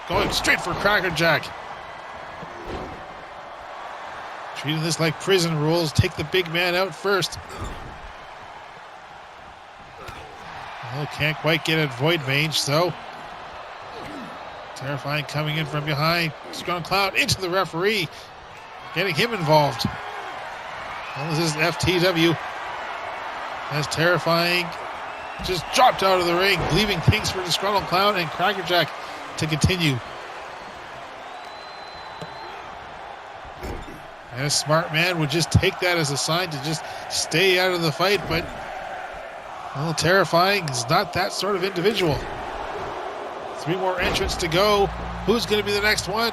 [SPEAKER 2] Going straight for Crackerjack. Treating this like prison rules. Take the big man out first. Oh, can't quite get at VoidMange, so Terrifying coming in from behind. Disgruntled Clown into the referee. Getting him involved. Well, this is FTW. As Terrifying just dropped out of the ring, leaving things for Disgruntled Clown and Crackerjack to continue. And a smart man would just take that as a sign to just stay out of the fight, but well, Terrifying is not that sort of individual. 3 more entrants to go. Who's going to be the next one?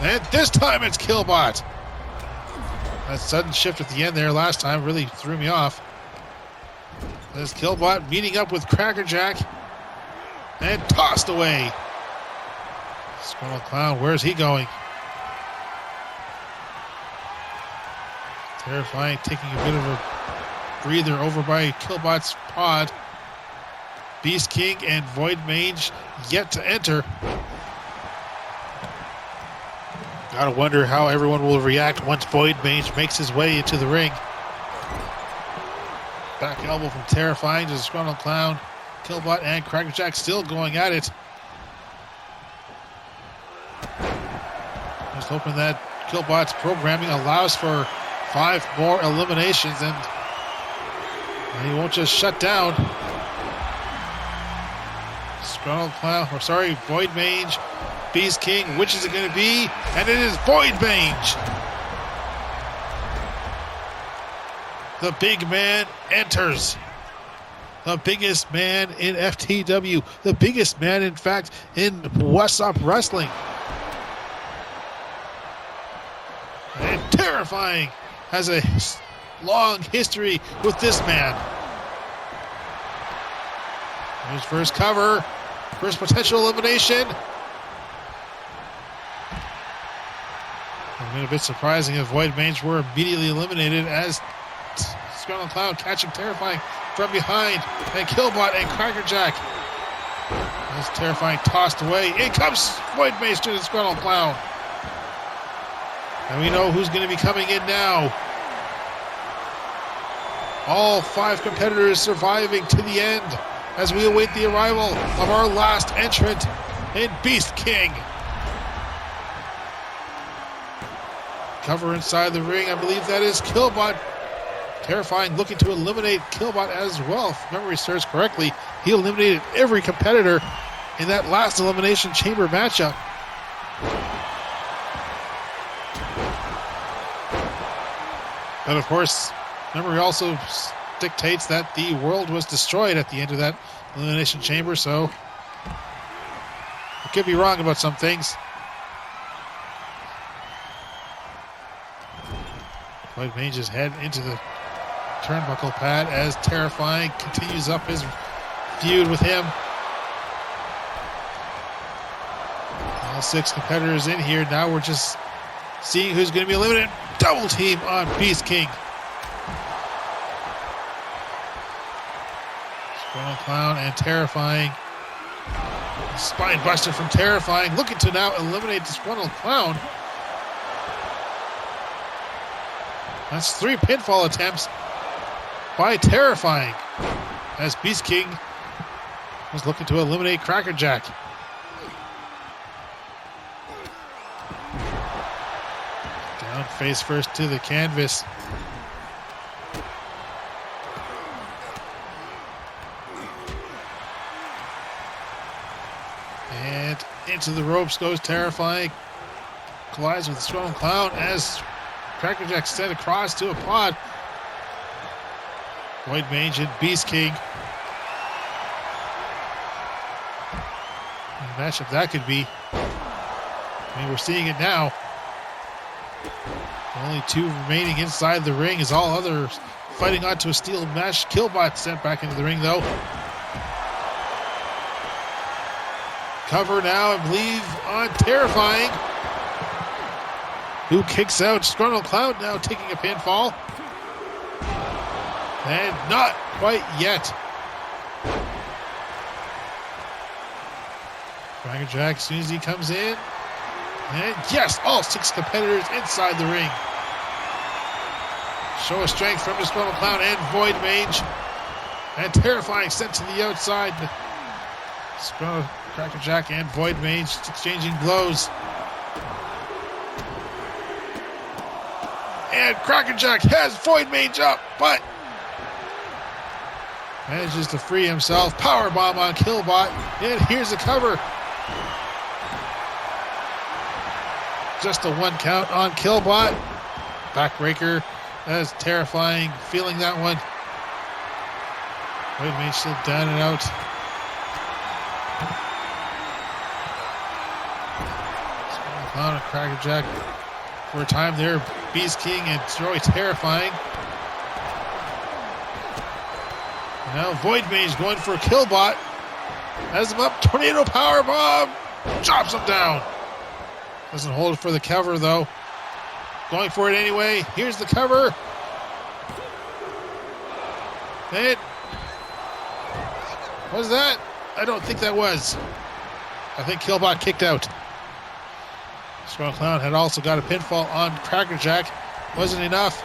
[SPEAKER 2] And this time it's Killbot. That sudden shift at the end there last time really threw me off. There's Killbot meeting up with Crackerjack and tossed away. Disgruntled Clown, where's he going? Terrifying, taking a bit of a breather over by Killbot's pod. Beast King and VoidMange yet to enter. Gotta wonder how everyone will react once VoidMange makes his way into the ring. Back elbow from Terrifying to Disgruntled Clown. Killbot and Crackerjack still going at it. Just hoping that Killbot's programming allows for 5 more eliminations and he won't just shut down. VoidMange, Beast King, which is it going to be? And it is VoidMange. The big man enters. The biggest man in FTW. The biggest man, in fact, in What's Up Wrestling. And Terrifying has a long history with this man. His first cover, first potential elimination. A bit surprising if VoidMange were immediately eliminated as Disgruntled Clown catching Terrifying from behind. And Killbot and Crackerjack. As Terrifying tossed away. In comes VoidMange to Disgruntled Clown. And we know who's going to be coming in now. All 5 competitors surviving to the end as we await the arrival of our last entrant in Beast King. Cover inside the ring, I believe that is Killbot. Terrifying looking to eliminate Killbot as well. If memory serves correctly, he eliminated every competitor in that last Elimination Chamber matchup. But of course, memory also dictates that the world was destroyed at the end of that Elimination Chamber, so I could be wrong about some things. VoidMange's head into the turnbuckle pad as Terrifying continues up his feud with him. All 6 competitors in here. Now we're just seeing who's going to be eliminated. Double team on Beast King. Disgruntled Clown and Terrifying. Spine buster from Terrifying. Looking to now eliminate Disgruntled Clown. That's 3 pinfall attempts by Terrifying as Beast King was looking to eliminate Crackerjack. Down face first to the canvas. And into the ropes goes Terrifying. Collides with the Disgruntled Clown as Crackerjack sent across to a pod. VoidMange and Beast King. What a matchup that could be. I mean, we're seeing it now. Only two remaining inside the ring as all others fighting onto a steel mesh. Killbot sent back into the ring though. Cover now, I believe, on Terrifying, who kicks out Disgruntled Clown, now taking a pinfall. And not quite yet. Crackerjack, as soon as he comes in. And yes, all 6 competitors inside the ring. Show of strength from Disgruntled Clown and VoidMange. And Terrifying sent to the outside. Crackerjack and VoidMange exchanging blows. And Crackerjack has VoidMange up, but manages to free himself. Powerbomb on Killbot. And here's the cover. Just a 1 count on Killbot. Backbreaker as Terrifying, feeling that one. VoidMange still down and out. Clown and Crackerjack for a time there. Beast King and Joy Terrifying. Now VoidMange going for a Killbot. Has him up. Tornado Powerbomb. Chops him down. Doesn't hold it for the cover though. Going for it anyway. Here's the cover. And was that? I don't think that was. I think Killbot kicked out. Disgruntled Clown had also got a pinfall on Crackerjack. Wasn't enough.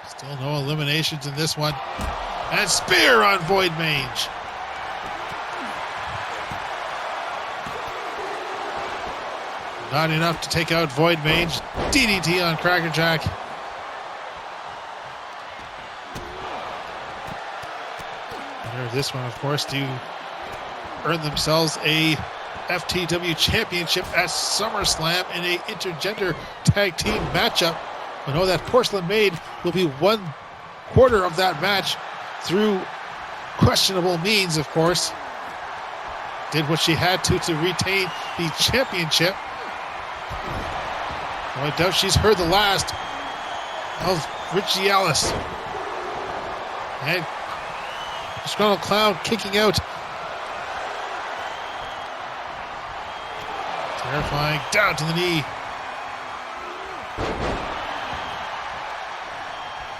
[SPEAKER 2] Still no eliminations in this one. And spear on VoidMange. Not enough to take out VoidMange. DDT on Crackerjack. Winner of this one, of course, to earn themselves a FTW Championship at SummerSlam in a intergender tag team matchup. We know that Porcelain Maid will be 1/4 of that match through questionable means, of course. Did what she had to retain the championship. I doubt she's heard the last of Ricci Ellis. And Disgruntled Clown kicking out. Terrifying down to the knee.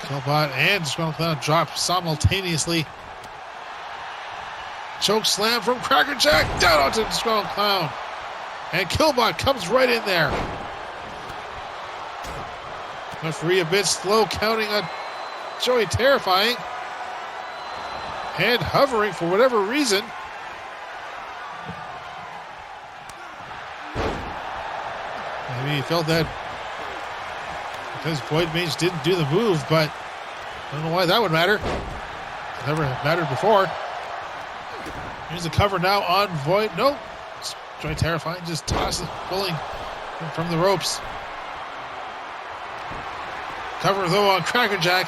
[SPEAKER 2] Killbot and Disgruntled Clown drop simultaneously. Choke slam from Crackerjack down onto Disgruntled Clown. And Killbot comes right in there. Referee a bit slow, counting on Joey Terrifying. And hovering for whatever reason. Maybe he felt that because VoidMange didn't do the move, but I don't know why that would matter. It never mattered before. Here's the cover now on Void. Nope. Joey Terrifying just tosses, pulling from the ropes. Cover though on Crackerjack.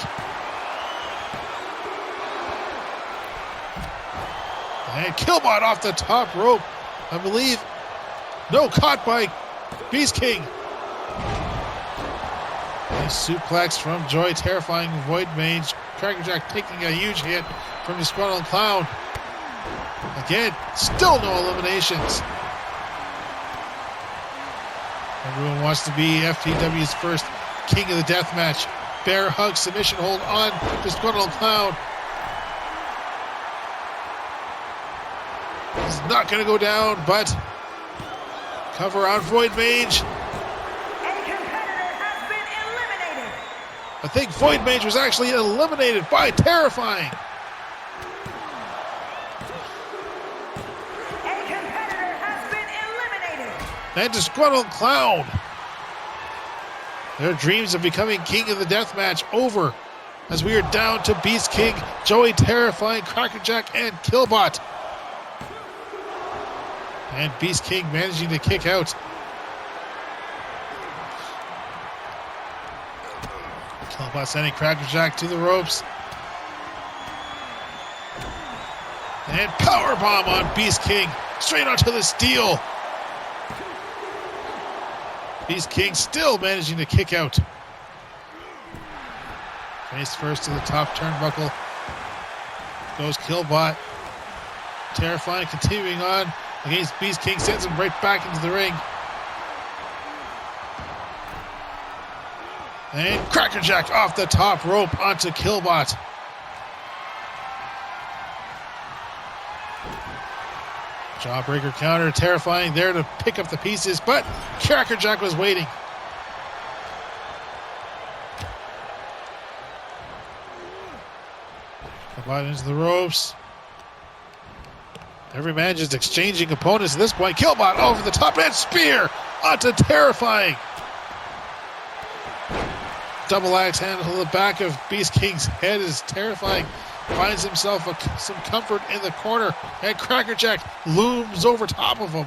[SPEAKER 2] And Killbot off the top rope, I believe. No, caught by Beast King. Nice suplex from Joy Terrifying VoidMange. Crackerjack taking a huge hit from Disgruntled Clown. Again, still no eliminations. Everyone wants to be FTW's first King of the Deathmatch. Bear hug submission hold on Disgruntled Clown. He's not going to go down, but cover on VoidMange.
[SPEAKER 4] A competitor has been eliminated.
[SPEAKER 2] I think VoidMange was actually eliminated by Terrifying.
[SPEAKER 4] A competitor has been eliminated.
[SPEAKER 2] And Disgruntled Clown. Their dreams of becoming King of the Deathmatch over. as we are down to Beast King, Joey Terrifying, Crackerjack, and Killbot. And Beast King managing to kick out. Killbot sending Crackerjack to the ropes. And powerbomb on Beast King, straight onto the steel. Beast King still managing to kick out. Face first to the top turnbuckle. Goes Killbot. Terrifying, continuing on against Beast King, sends him right back into the ring. And Crackerjack off the top rope onto Killbot. Jawbreaker counter, Terrifying there to pick up the pieces, but Crackerjack was waiting. Killbot into the ropes. Every man just exchanging opponents at this point. Killbot over the top and spear onto Terrifying. Double axe handle to the back of Beast King's head as Terrifying finds himself some comfort in the corner, and Crackerjack looms over top of him.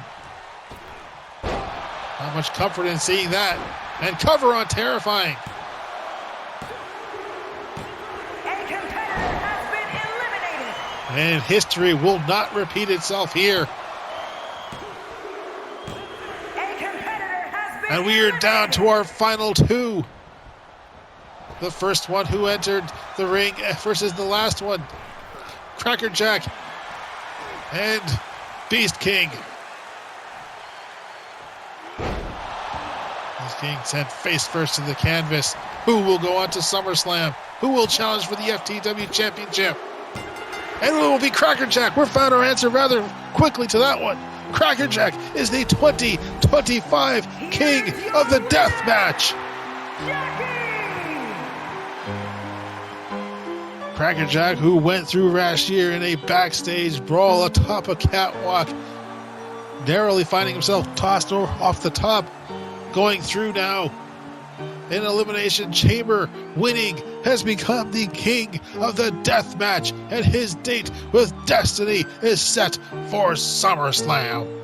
[SPEAKER 2] Not much comfort in seeing that. And cover on Terrifying.
[SPEAKER 4] A competitor has been eliminated.
[SPEAKER 2] And history will not repeat itself here.
[SPEAKER 4] A competitor has been
[SPEAKER 2] And we are down to our final two. The first one who entered the ring versus the last one. Crackerjack and Beast King. Beast King sent face first to the canvas. Who will go on to SummerSlam? Who will challenge for the FTW Championship? And it will be Crackerjack. We found our answer rather quickly to that one. Crackerjack is the 2025 King of the Deathmatch. Crackerjack, who went through Rasher in a backstage brawl atop a catwalk, narrowly finding himself tossed off the top, going through now in Elimination Chamber, winning, has become the King of the Deathmatch, and his date with Destiny is set for SummerSlam.